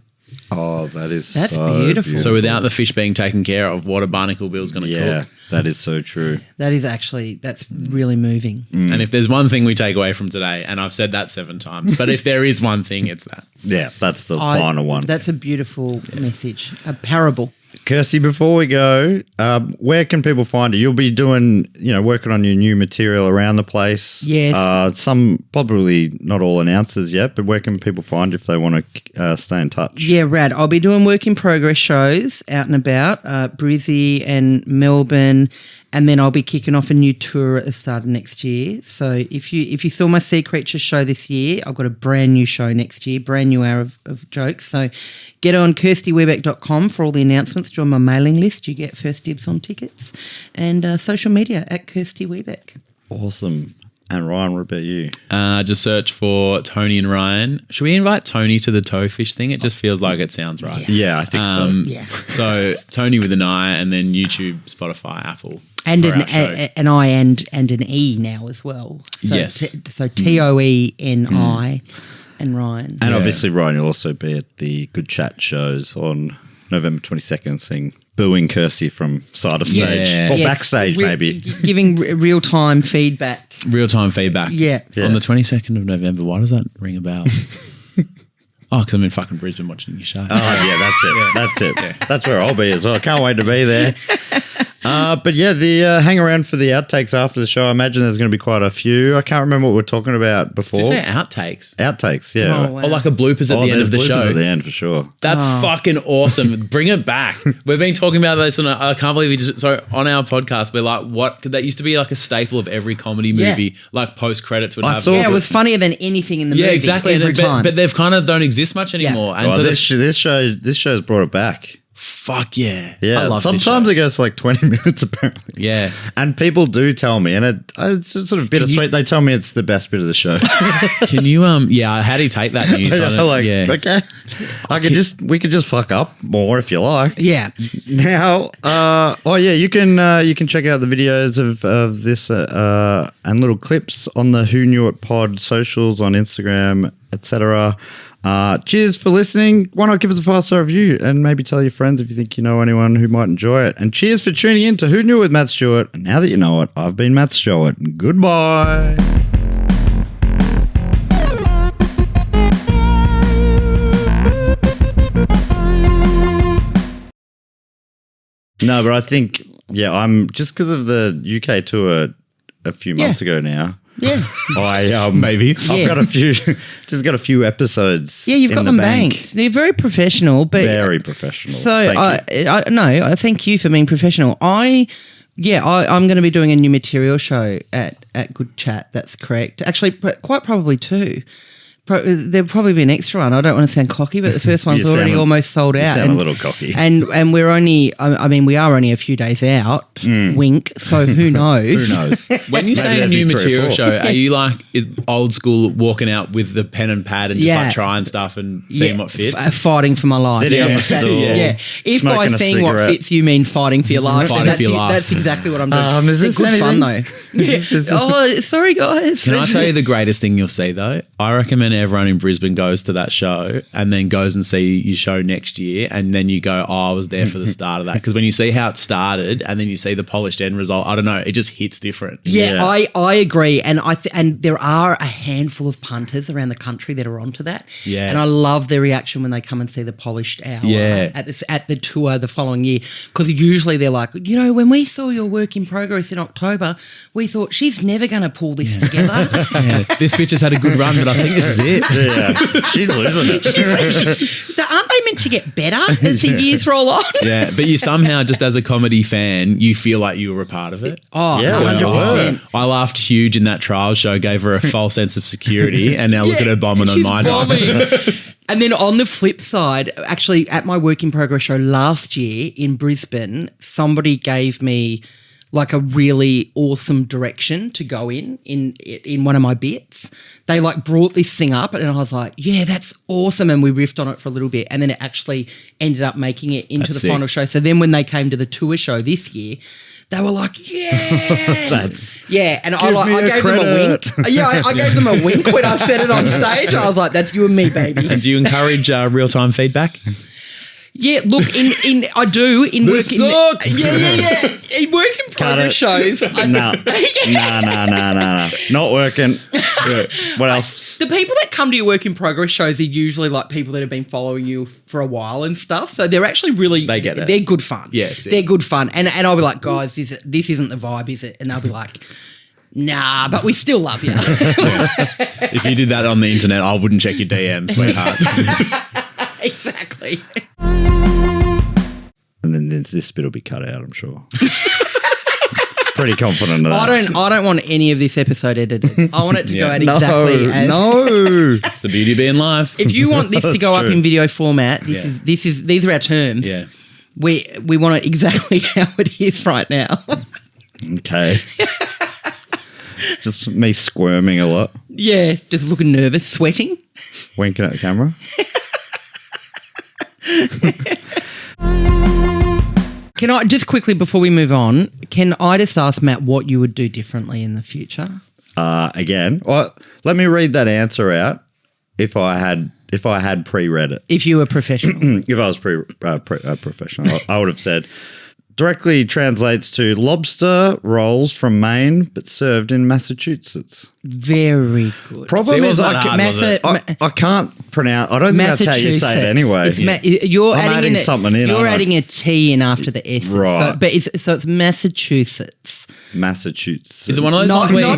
Oh, that's That's beautiful. So without the fish being taken care of, what a Barnacle Bill's going to Yeah, cook? that is so true. That's really moving. And if there's one thing we take away from today, and I've said that 7 times, but if there is one thing, it's that. Yeah, that's the final one. That's a beautiful message. A parable. Kirsty, before we go, where can people find you? You'll be doing, working on your new material around the place. Yes. Some probably not all announcers yet, but where can people find you if they want to stay in touch? Yeah, rad. I'll be doing work in progress shows out and about, Brizzy and Melbourne, and then I'll be kicking off a new tour at the start of next year. So if you saw my Sea Creatures show this year, I've got a brand new show next year, brand new hour of jokes. So get on kirstywebeck.com for all the announcements. Join my mailing list. You get first dibs on tickets. And social media at Kirsty Webeck. Awesome. And Ryan, what about you? Just search for Tony and Ryan. Should we invite Tony to the Toefish thing? It just feels like it sounds right. Yeah, I think so. Yeah. So Tony with an I, and then YouTube, Spotify, Apple. And for our show. an I and an E now as well. So Yes. So TOENI and Ryan. And obviously, Ryan, you'll also be at the Good Chat shows on November 22nd, seeing booing Kirsty from side of stage. Yeah. Or Yes. backstage, maybe. Giving real-time feedback. Real-time feedback. Yeah. On the 22nd of November. Why does that ring a bell? Because I'm in fucking Brisbane watching your show. Oh, yeah, that's it. That's it. Yeah. That's where I'll be as well. Can't wait to be there. But yeah, the hang around for the outtakes after the show. I imagine there's going to be quite a few. I can't remember what we were talking about before. Did you say outtakes? Outtakes, yeah. Oh, wow. Or like a bloopers at the end there's of the bloopers show. at the end for sure. That's fucking awesome. Bring it back. We've been talking about this, and I can't believe we just. So on our podcast, we're like, what? That used to be like a staple of every comedy movie. Like post credits would I have. saw- Yeah, it was funnier than anything in the movie. exactly. Every time. But they've kind of don't exist much anymore. And Oh, so this show's brought it back. fuck yeah. I Yeah, love this sometimes show. it goes for like 20 minutes apparently. Yeah. And people do tell me, and it's sort of bittersweet. They tell me it's the best bit of the show. Can you how do you take that news? I don't- like, yeah. okay, we could just fuck up more if you like. yeah. Now, you can check out the videos of this and little clips on the Who Knew It Pod socials on Instagram, etc. Cheers for listening. Why not give us a 5-star review and maybe tell your friends if you think you know anyone who might enjoy it. And cheers for tuning in to Who Knew It with Matt Stewart. And now that you know it, I've been Matt Stewart. Goodbye. No, but I think, I'm just because of the UK tour a few months ago now. Yeah. Maybe. I've got a few episodes. Yeah, you've in got the them bank. banked. You're very professional, but Very professional. so Thank you. I thank you for being professional. I'm going to be doing a new material show at Good Chat. That's correct. Actually, quite probably two. There'll probably be an extra one. I don't want to sound cocky, but the first one's already almost sold out. You sound a little cocky. And we're only, we are only a few days out. Wink. So who knows? Who knows? When you Maybe say a that'd new be 3 or material 4. show, are you like old school walking out with the pen and pad and just like trying stuff and seeing what fits? Fighting for my life. Sitting on the That's- stool, Yeah. If by smoking a seeing what cigarette. fits you mean fighting for your life, Fighting then for your life. that's exactly what I'm doing. Is It's this good fun anything? though. Oh, sorry guys. Can I tell you the greatest thing you'll see though? I recommend everyone in Brisbane goes to that show and then goes and see your show next year, and then you go, I was there for the start of that. Because when you see how it started and then you see the polished end result, I don't know, it just hits different. Yeah, I agree, and and there are a handful of punters around the country that are onto that. Yeah. and I love their reaction when they come and see the polished hour at the tour the following year, because usually they're like, when we saw your work in progress in October, we thought she's never going to pull this together. Yeah, this bitch has had a good run, but I think this is it. Yeah, she's losing it. Aren't they meant to get better as the years roll on? Yeah, but you somehow, just as a comedy fan, you feel like you were a part of it. Oh, Yeah, 100%. I laughed huge in that trial show, gave her a false sense of security, and now look at her bombing on she's my bombing. dime. And then on the flip side, actually at my work in progress show last year in Brisbane, somebody gave me like a really awesome direction to go in one of my bits. They like brought this thing up and I was like, yeah, that's awesome. And we riffed on it for a little bit. And then it actually ended up making it into That's the sick. final show. So then when they came to the tour show this year, they were like, yes. And I gave them a wink. Yeah, I gave them a wink when I said it on stage. I was like, that's you and me, baby. And do you encourage real-time feedback? Yeah, look, I do in work. This sucks. Yeah. In work in progress shows. No. Not working. What else? The people that come to your work in progress shows are usually like people that have been following you for a while and stuff. So they're actually really They get it. They're good fun. Yes, they're good fun. And I'll be like, guys, this isn't the vibe, is it? And they'll be like, nah, but we still love you. If you did that on the internet, I wouldn't check your DM, sweetheart. Exactly. And then this bit will be cut out, I'm sure. Pretty confident of that. I don't want any of this episode edited. I want it to go out exactly as. No. It's the beauty of being live. If you want this to go up true. in video format, these are our terms. Yeah. We want it exactly how it is right now. Okay. Just me squirming a lot, Yeah, just looking nervous, sweating. winking at the camera. Can I just quickly before we move on? Can I just ask Matt what you would do differently in the future? Again, well, let me read that answer out. If I had pre-read it, If you were professional, if I was professional, I would have said directly translates to lobster rolls from Maine, but served in Massachusetts. very good. Problem See, it is, wasn't hard, was it? I can't pronounce. I don't think that's how you say it anyway. It's you're I'm adding in something in, You're aren't I? adding a T in after the S. Right. So it's Massachusetts. Massachusetts. Is it one of those Not ones where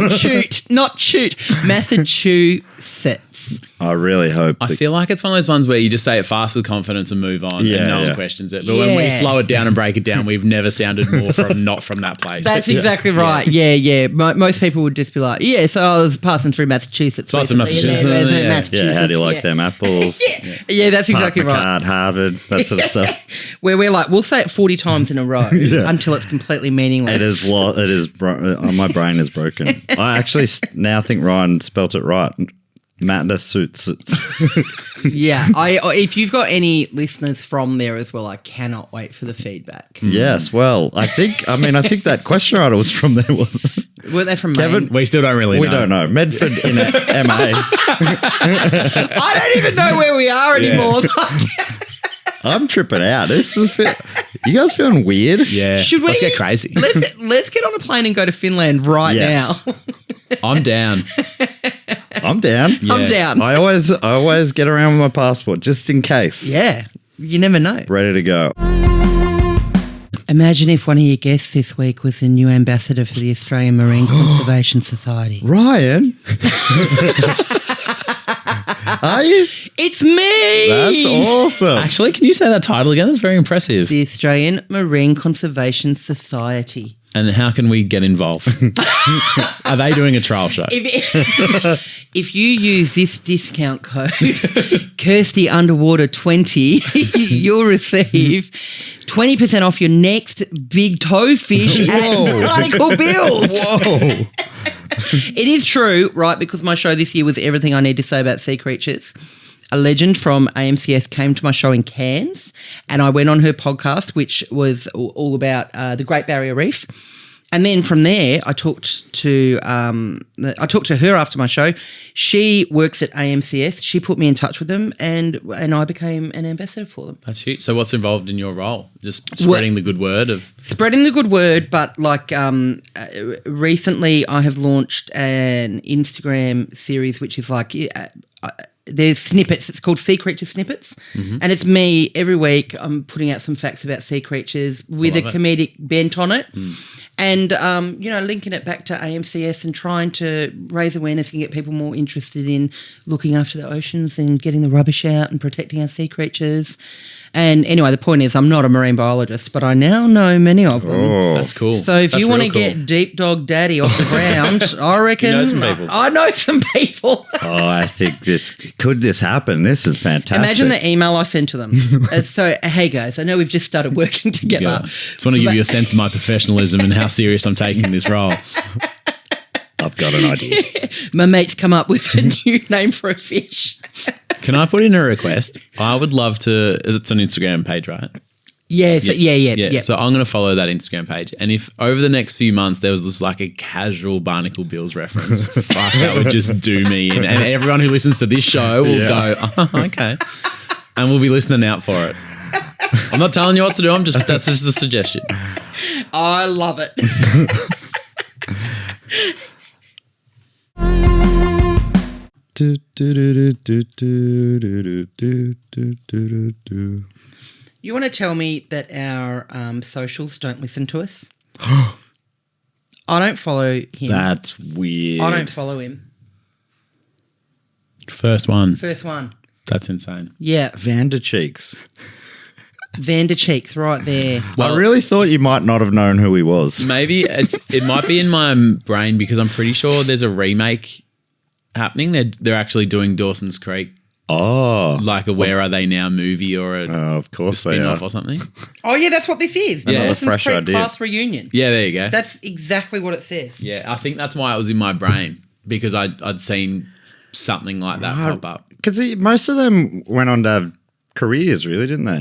not shoot. Massachusetts. I really hope. I feel like it's one of those ones where you just say it fast with confidence and move on Yeah, and no yeah. one questions it. But when we Yeah. slow it down and break it down, we've never sounded more not from that place. That's exactly right. Yeah. Most people would just be like, yeah, so I was passing through Massachusetts. Passing recently, and Massachusetts, then yeah. Massachusetts, yeah, how do you like them apples? Yeah, that's exactly Park right. McCard, Harvard, that sort of stuff. Where we're like, we'll say it 40 times in a row until it's completely meaningless. It is. My brain is broken. I actually now think Ryan spelt it right. Massachusetts. Yeah. If you've got any listeners from there as well, I cannot wait for the feedback. Yes. Well, I think that question writer was from there, wasn't it? Were they from Kevin? Maine? We still don't really know. We don't know. Medford in MA. I don't even know where we are anymore. I'm tripping out. You guys feeling weird? Yeah. Should we? Let's get crazy. Let's get on a plane and go to Finland right Yes. now. I'm down. I'm down. I'm down. I always get around with my passport just in case. Yeah. You never know. Ready to go. Imagine if one of your guests this week was the new ambassador for the Australian Marine Conservation Society. Ryan. Are you? It's me! That's awesome. Actually, can you say that title again? That's very impressive. The Australian Marine Conservation Society. And how can we get involved? Are they doing a trial show? If you use this discount code, Kirsty Underwater 20, you'll receive 20% off your next big toe fish at Barnacle Bills. Whoa. It is true, right? Because my show this year was Everything I Need to Say About Sea Creatures. A legend from AMCS came to my show in Cairns, and I went on her podcast, which was all about the Great Barrier Reef. And then from there, I talked to her after my show. She works at AMCS. She put me in touch with them, and I became an ambassador for them. That's huge. So what's involved in your role? Just spreading the good word of... Spreading the good word, but like recently I have launched an Instagram series which is like there's snippets. It's called Sea Creature Snippets. Mm-hmm. And it's me every week. I'm putting out some facts about sea creatures with a comedic bent on it. And, linking it back to AMCS and trying to raise awareness and get people more interested in looking after the oceans and getting the rubbish out and protecting our sea creatures. And anyway, the point is I'm not a marine biologist, but I now know many of them. Oh. That's cool. So if you want to get Deep Dog Daddy off the ground, I reckon You know some people. I know some people. Oh, I think could this happen? This is fantastic. Imagine the email I sent to them. So, hey guys, I know we've just started working together. Yeah. Just want to give you a sense of my professionalism and how serious I'm taking this role. I've got an idea. My mate's come up with a new name for a fish. Can I put in a request? I would love to... It's an Instagram page, right? Yeah. So I'm going to follow that Instagram page. And if over the next few months there was just like a casual Barnacle Bills reference, fuck, that would just do me in. And everyone who listens to this show will go, oh, okay. And we'll be listening out for it. I'm not telling you what to do. That's just a suggestion. I love it. You want to tell me that our socials don't listen to us? I don't follow him. That's weird. I don't follow him. First one. First one. That's insane. Yeah. Vandercheeks. Vandercheeks right there. I really thought you might not have known who he was. Maybe it might be in my brain because I'm pretty sure there's a remake happening. They're actually doing Dawson's Creek, Oh. like a Where Are They Now movie or a Of course they are. spin-off or something. Oh, yeah, that's what this is. Another Dawson's fresh Creek idea. class reunion. Yeah, there you go. That's exactly what it says. Yeah, I think that's why it was in my brain because I'd seen something like that pop up. Because most of them went on to have careers, really, didn't they?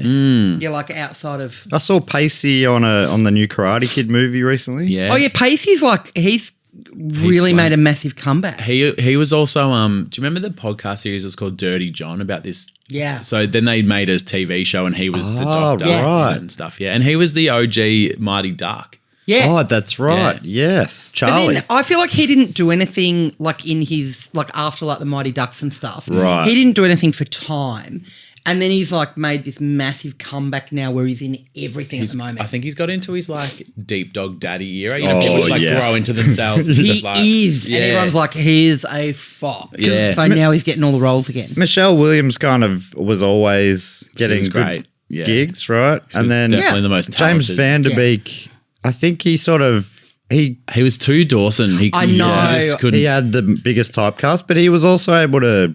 Yeah, like outside of... I saw Pacey on the new Karate Kid movie recently. Yeah. Oh, yeah, Pacey's like... He's really like- made a massive comeback. He was also do you remember the podcast series was called Dirty John about this? Yeah. So then they made a TV show and he was the doctor right. and stuff. Yeah, and he was the OG Mighty Duck. Yeah. Oh, that's right. Yes. But Charlie. then I feel like he didn't do anything like in his... Like after like the Mighty Ducks and stuff. Right. He didn't do anything for time. And then he's like made this massive comeback now where he's in everything at the moment. I think he's got into his like deep dog daddy era. You know, Oh, people just like yeah. grow into themselves. He just like, is. yeah. And everyone's like, he is a fop. 'Cause- Yeah. So now he's getting all the roles again. Michelle Williams kind of was always getting was good great. Yeah. gigs, right? was definitely the most James talented. Van Der Beek, I think he sort of he He was too Dawson. I know. He just couldn't. he had the biggest typecast, but he was also able to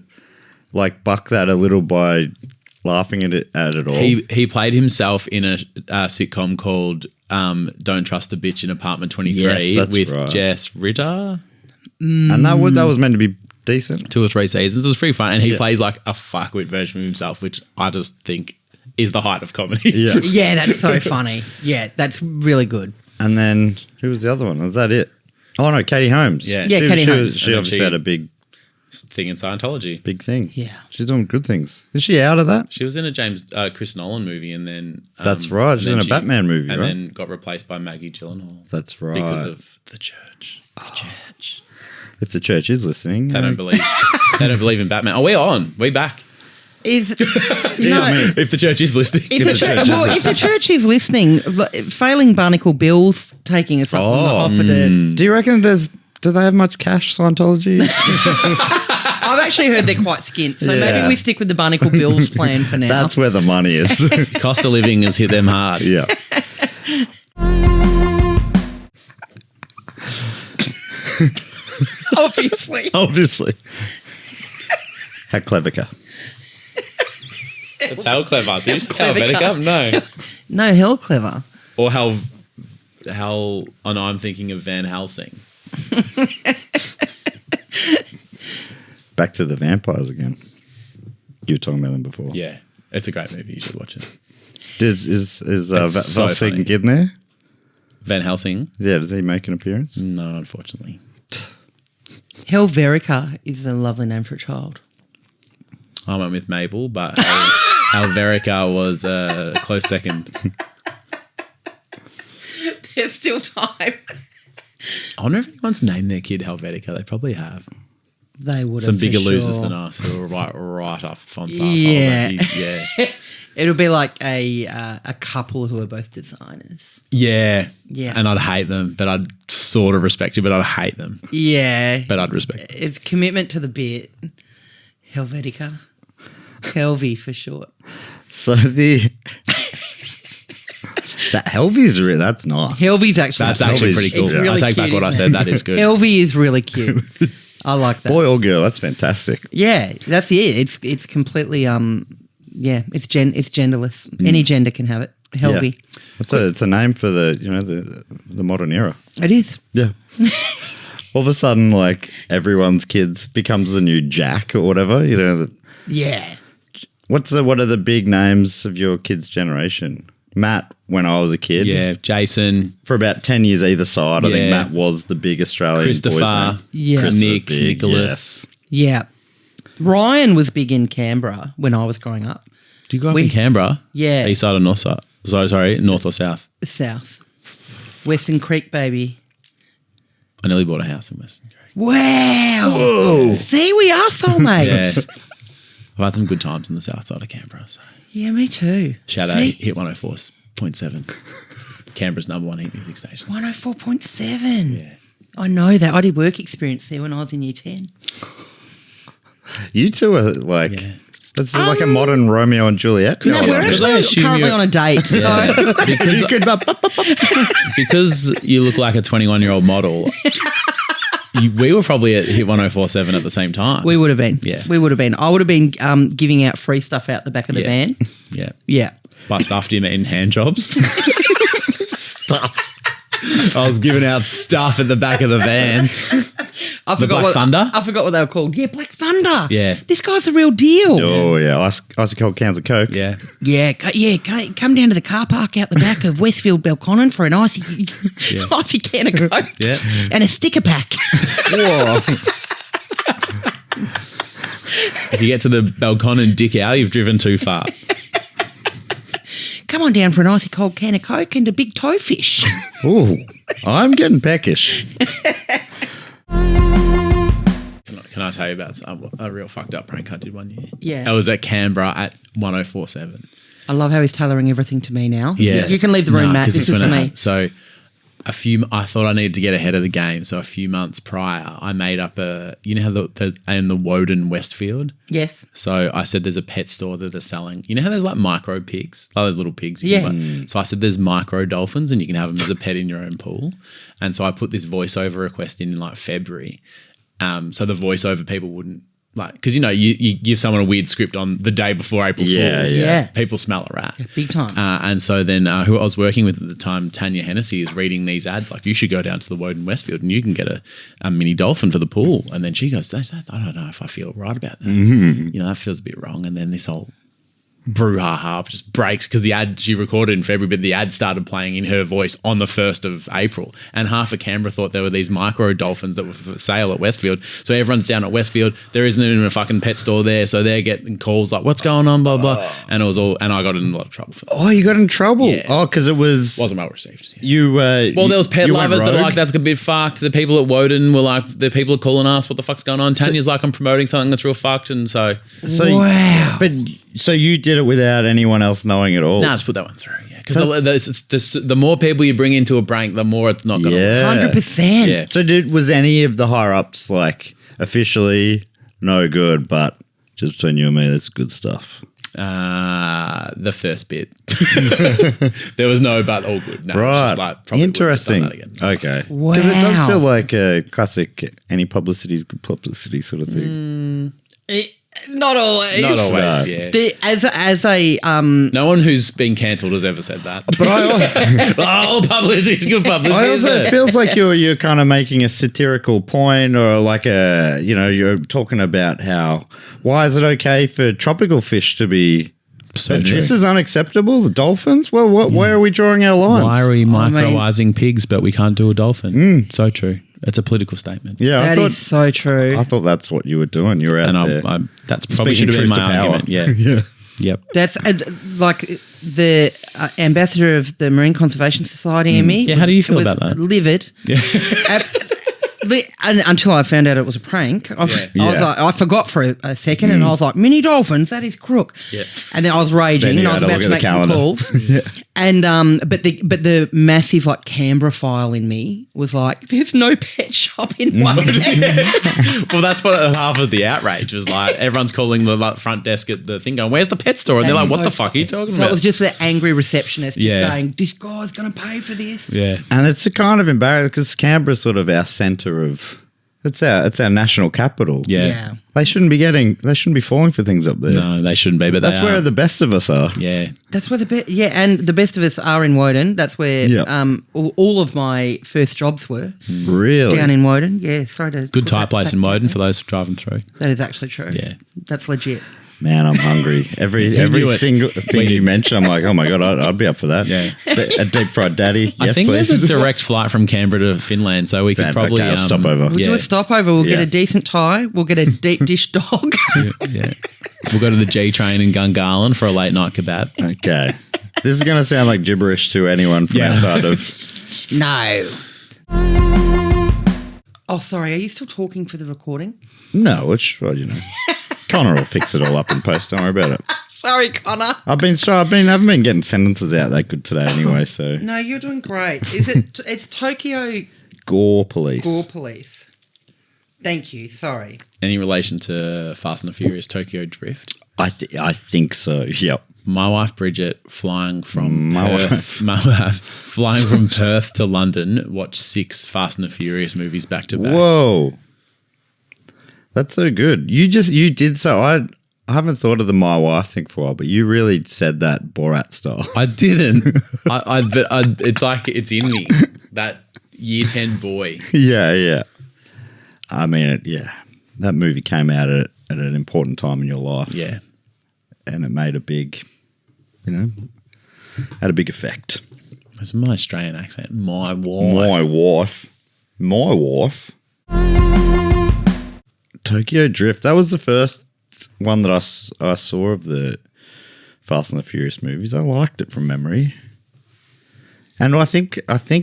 like buck that a little by laughing at it all. He played himself in a sitcom called Don't Trust the Bitch in Apartment 23 Yes, that's with right. Jess Ritter. And that was meant to be decent. 2 or 3 seasons. It was pretty fun. And he plays like a fuckwit version of himself, which I just think is the height of comedy. Yeah. Yeah, that's so funny. Yeah, that's really good. And then who was the other one? Was that it? Oh no, Katie Holmes. Yeah. Yeah, Katie Holmes. She And then obviously she- had a big Thing in Scientology. thing. Yeah. She's doing good things. Is she out of that? She was in a Chris Nolan movie and then... That's right. and She's then in a Batman movie, And right? then got replaced by Maggie Gyllenhaal. That's right. Because of the church. Church. If the church is listening, They don't believe in Batman. Oh, we're on. We're back. Is I no, mean, If the church is listening. if the church is listening, failing Barnacle Bill's taking us up on the offer to. do you reckon do they have much cash, Scientology? I've actually heard they're quite skint, so Yeah. maybe we stick with the Barnacle Bill's plan for now. That's where the money is. Cost of living has hit them hard. Yeah. Obviously. How clever. That's how clever. Did you say Clever Helvetica? cut. No. No, hell clever. Or how oh no, I'm thinking of Van Helsing. Back to the vampires again. You were talking about them before. Yeah. It's a great movie. You should watch it. Is so Valsing funny. in there? Van Helsing? Yeah, does he make an appearance? No, unfortunately. Helverica is a lovely name for a child. I went with Mabel, but Helverica was a close second. There's still time. I wonder if anyone's named their kid Helvetica. They probably have. They would Some have bigger for losers sure. than us who are right up Fon's asshole. Yeah. Yeah. It'll be like a couple who are both designers. Yeah. Yeah. And I'd hate them, but I'd sort of respect you, but I'd hate them. Yeah. But I'd respect them. It's commitment to the bit. Helvetica. Helvy for short. So that Helvy's really, that's nice. Helvy's actually That's actually Helvy's- pretty cool. it's really I take back cute, what I isn't said. That is good. Helvy is really cute. I like that. Boy or girl, that's fantastic. Yeah, that's it. It's completely it's genderless. Any gender can have it. Helvy. Yeah. It's a name for the modern era. It is. Yeah. All of a sudden, like everyone's kids becomes the new Jack or whatever. Yeah. What are the big names of your kids' generation? Matt, when I was a kid. Yeah. Jason, For about 10 years either side, I think Yeah. Matt was the big Australian boy's Christopher, name. Yeah. Christopher Nick, big, Nicholas. Yeah. Ryan was big in Canberra when I was growing up. Do you grow up in Canberra? Yeah. East side or north side? Sorry, north or south? South. Western Creek, baby. I nearly bought a house in Western Creek. Wow. Whoa. See, we are soulmates. Yeah. I've had some good times in the south side of Canberra. So. Yeah, me too. Shout out, See? hit 104.7. Canberra's #1 hit music station. 104.7. Yeah. I know that. I did work experience there when I was in year 10. You two are like, it's like a modern Romeo and Juliet. No, we're Because I actually assume currently you're- on a date. So Because, You could, because you look like a 21-year-old model, we were probably at hit 104.7 at the same time. we would have been. Yeah. We would have been. I would have been giving out free stuff out the back of the van. Yeah. Yeah. By stuff, do you mean hand jobs? stuff. I was giving out stuff at the back of the van. I forgot Black Thunder? I forgot what they were called. Yeah, Black Thunder. Yeah. This guy's the real deal. Oh, yeah. Ice cold cans of Coke. Yeah. Yeah, come down to the car park out the back of Westfield Belconnen for an icy can of Coke Yeah. and a sticker pack. Whoa. If you get to the Balcon and Dick Owl, you've driven too far. Come on down for an icy cold can of Coke and a big toe fish. Ooh, I'm getting peckish. Can I tell you about a real fucked up prank I did one year? Yeah. I was at Canberra at 104.7. I love how he's tailoring everything to me now. Yeah. You can leave the room, Nah, Matt. 'cause This it's is for when me. I thought I needed to get ahead of the game. So a few months prior, I made up you know how in the Woden Westfield? Yes. So I said there's a pet store that are selling, you know how there's like micro pigs, like those little pigs? you Yeah. can buy? So I said there's micro dolphins and you can have them as a pet in your own pool. And so I put this voiceover request in like February. So the voiceover people wouldn't like, because you give someone a weird script on the day before April Yeah, Fools. yeah. People smell a rat. Big time. And so then who I was working with at the time, Tanya Hennessy, is reading these ads like, you should go down to the Woden Westfield and you can get a mini dolphin for the pool. And then she goes, I don't know if I feel right about that. Mm-hmm. That feels a bit wrong. And then this whole brouhaha just breaks because the ad she recorded in February, but the ad started playing in her voice on the 1st of April. And half of Canberra thought there were these micro dolphins that were for sale at Westfield. So everyone's down at Westfield. There isn't even a fucking pet store there. So they're getting calls like, what's going on, blah, blah. And it was all, and I got in a lot of trouble for that. Oh, you got in trouble? Yeah. Oh, because it was... Wasn't well received. You, Well, there was pet you went lovers that were rogue? like, that's a bit fucked. The people at Woden were like, the people are calling us, what the fuck's going on? Tanya's like, I'm promoting something that's real fucked. And so, Wow. But so you did it without anyone else knowing at all? nah, just put that one through. Yeah. Because the more people you bring into a prank, the more it's not going to work. Yeah. 100%. Yeah. So was any of the higher ups like officially no good, but just between you and me, that's good stuff? The first bit. There was no but all good. No, it was Right. just like, probably Interesting. wouldn't have done that again. Okay. Because it does Wow. feel like a classic any publicity is good publicity sort of thing. Not always. Not always, No. yeah. As a No one who's been cancelled has ever said that. But I, All publicity is good publicity. I also, isn't it it? feels like you're kind of making a satirical point, or like you're talking about why is it okay for tropical fish to be. So This true. is unacceptable. The dolphins. Well, where are we drawing our lines? Why are we mean- microizing pigs, but we can't do a dolphin? So true. It's a political statement. Yeah, that is so true. I thought that's what you were doing. You were out And there. that's probably Speaking should have been truth my to power. argument. Yeah. yeah. Yep. That's like the ambassador of the Marine Conservation Society and me. Yeah, how do you feel was about that? Livid. Until I found out it was a prank. I was Yeah. like, I forgot for a second and I was like, mini dolphins, that is crook. Yeah. And then I was raging Then and you I was had to about look to at the make some calendar. calls. And but the massive like Canberra file in me was like, there's no pet shop in Woden. Well, that's what half of the outrage was like. Everyone's calling the front desk at the thing going, where's the pet store? And they're like, what the fuck are you talking So about? it was just the angry receptionist just Yeah. going, this guy's going to pay for this. yeah. And it's a kind of embarrassing because Canberra's sort of our centre of. It's our national capital. Yeah. They shouldn't be falling for things up there. No, they shouldn't be, but That's they where are. the best of us are. Yeah. That's where and the best of us are in Woden. That's where Yeah. all of my first jobs were Really? down in Woden. Yeah, sorry to Good Thai place in Woden for those driving through. That is actually true. Yeah. That's legit. Man, I'm hungry. Every knew it? single thing you mentioned, I'm like, oh my God, I'd be up for that. Yeah. A deep fried daddy. I Yes, think please. there's a direct flight from Canberra to Finland, so we could probably Okay, I'll stop over. We'll do a stopover. We'll get Yeah. a decent Thai. We'll get a deep dish dog. Yeah. We'll go to the G train in Gungahlin for a late night kebab. Okay. This is going to sound like gibberish to anyone from Yeah. outside of... No. Oh, sorry. Are you still talking for the recording? No, well, you know. Connor will fix it all up in post. Don't worry about it. Sorry, Connor. I haven't been getting sentences out that good today anyway, so... No, you're doing great. It's Tokyo Gore police. Gore Police. Thank you. Sorry. Any relation to Fast and the Furious Tokyo Drift? I think so, yep. My wife Bridget flying from My Perth, flying from Perth to London, watched 6 Fast and the Furious movies back to back. Whoa. That's so good. You did so. I haven't thought of the my wife thing for a while, but you really said that Borat style. I didn't. It's like it's in me. That year 10 boy. Yeah. I mean, that movie came out at an important time in your life. Yeah. And it made a big, had a big effect. It's my Australian accent. My wife. My wife. Tokyo Drift. That was the first one that I saw of the Fast and the Furious movies. I liked it from memory. And I think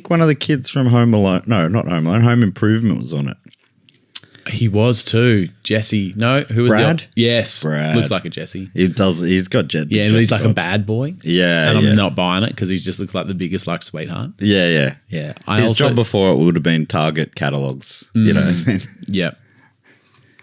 one of the kids from Home Alone, no, not Home Alone, Home Improvement was on it. He was too. Jesse. No, who was Brad? Yes. Brad. Looks like a Jesse. He does. He's got jet. Yeah, and he's like a bad boy. Yeah, and yeah. I'm not buying it because he just looks like the biggest like sweetheart. Yeah. Yeah. His job before it would have been Target catalogs. Yeah.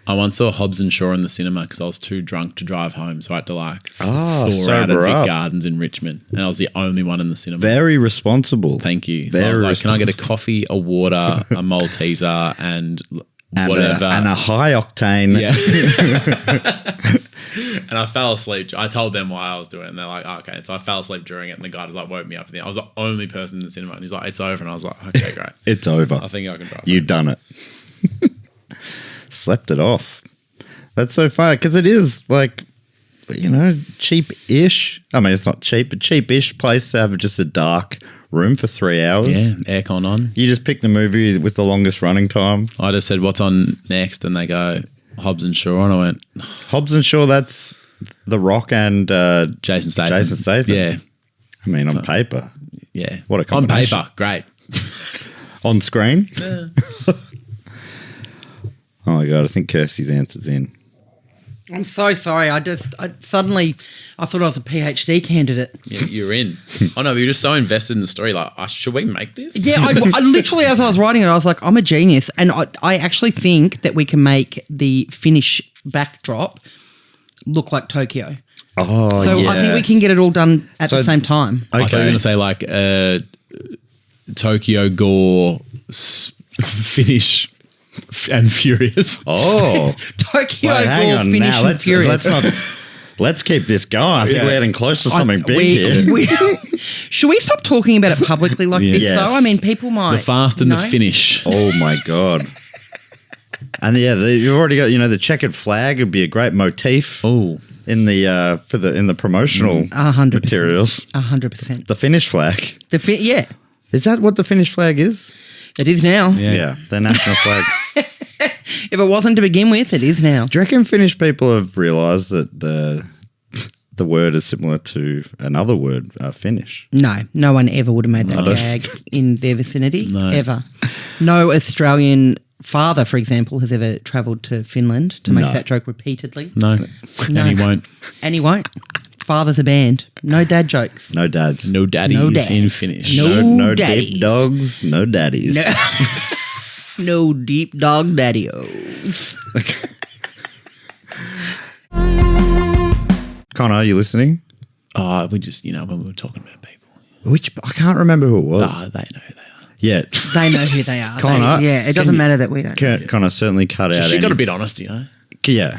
I once saw Hobbs and Shaw in the cinema because I was too drunk to drive home, so I had to thaw out at sober Vic up. Gardens in Richmond, and I was the only one in the cinema. Very responsible. Thank you. So I was like, can I get a coffee, a water, a Malteser, and whatever? And a high octane. Yeah. And I fell asleep. I told them why I was doing it, and they're like, oh, okay. So I fell asleep during it, and the guy just like woke me up. And I was the only person in the cinema, and he's like, it's over. And I was like, okay, great. It's over. I think I can drive. You've done it. Slept it off. That's so funny because it is like, cheap-ish. I mean, it's not cheap, but cheap-ish place to have just a dark room for 3 hours. Yeah, aircon on. You just pick the movie with the longest running time. I just said, what's on next? And they go, Hobbs and Shaw. And I went, Hobbs and Shaw, that's The Rock and Jason Statham. Yeah. I mean, on paper. Yeah. What a combination. On paper, great. On screen? Yeah. Oh my God, I think Kirsty's answer's in. I'm so sorry. I suddenly thought I was a PhD candidate. Yeah, you're in. Oh no, but you're just so invested in the story. Like, should we make this? Yeah, I literally, as I was writing it, I was like, I'm a genius. And I actually think that we can make the Finnish backdrop look like Tokyo. Oh, So I think we can get it all done at the same time. I thought you were going to say like Tokyo Gore Finish and Furious. Oh. Tokyo Wait, hang Gore on Finish now. and Furious. Let's keep this going. I think we're heading close to something big here. Should we stop talking about it publicly like this, Yes. though? I mean, people might. The fast and the finish. Oh my God. And you've already got, the checkered flag would be a great motif. Oh. In the in the promotional 100%. materials. 100%. The Finnish flag. Yeah, Is that what the Finnish flag is? it is now. Yeah, the national flag. If it wasn't to begin with, it is now. Do you reckon Finnish people have realised that the word is similar to another word, Finnish? No one ever would have made that gag in their vicinity, ever. No Australian father, for example, has ever travelled to Finland to make that joke repeatedly. No. And he won't. And he won't. Fathers are banned. No dad jokes. No dads. No daddies No dads. in Finnish. No deep daddies. dogs, no daddies. No deep dog daddy-os. Connor, are you listening? Oh, we just, when we were talking about people. I can't remember who it was. Oh, they know who they are. Yeah. They know who they are. Connor, it doesn't matter that we don't. Connor certainly cut out She got any- a bit honest, Yeah.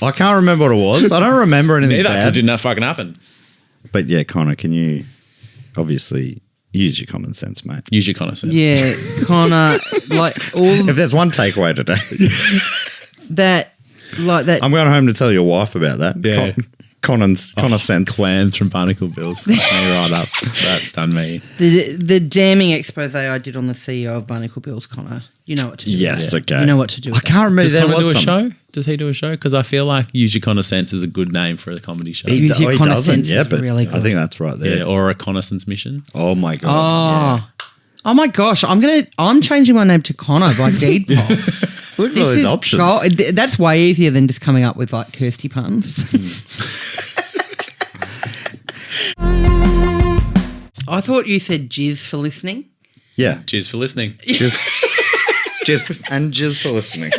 I can't remember what it was. I don't remember anything Neither, because bad. it didn't fucking happen. But yeah, Connor, can you obviously use your common sense, mate? Use your common sense. Yeah, Connor, like all If there's one takeaway today. that Like that. I'm going home to tell your wife about that. Yeah. Connor sense. Clams from Barnacle Bills. Fuck me right up. That's done me. The damning expose I did on the CEO of Barnacle Bills, Connor. You know what to do. Yes, with it. okay. You know what to do. I With can't remember. Does There Connor was do a some. show? Does he do a show? Because I feel like Use Your Common Sense is a good name for a comedy show. He, Use Your he Connor doesn't, sense yeah, is but really I good. think that's right there. Yeah, or a reconnaissance mission. Oh my god. Oh my gosh! I'm changing my name to Connor by deed poll. Look at all these options. That's way easier than just coming up with like Kirsty puns. I thought you said jizz for listening. Yeah. Cheers for listening. Jizz for listening.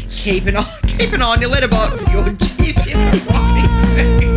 Keep an eye on your letterbox. Your jizz is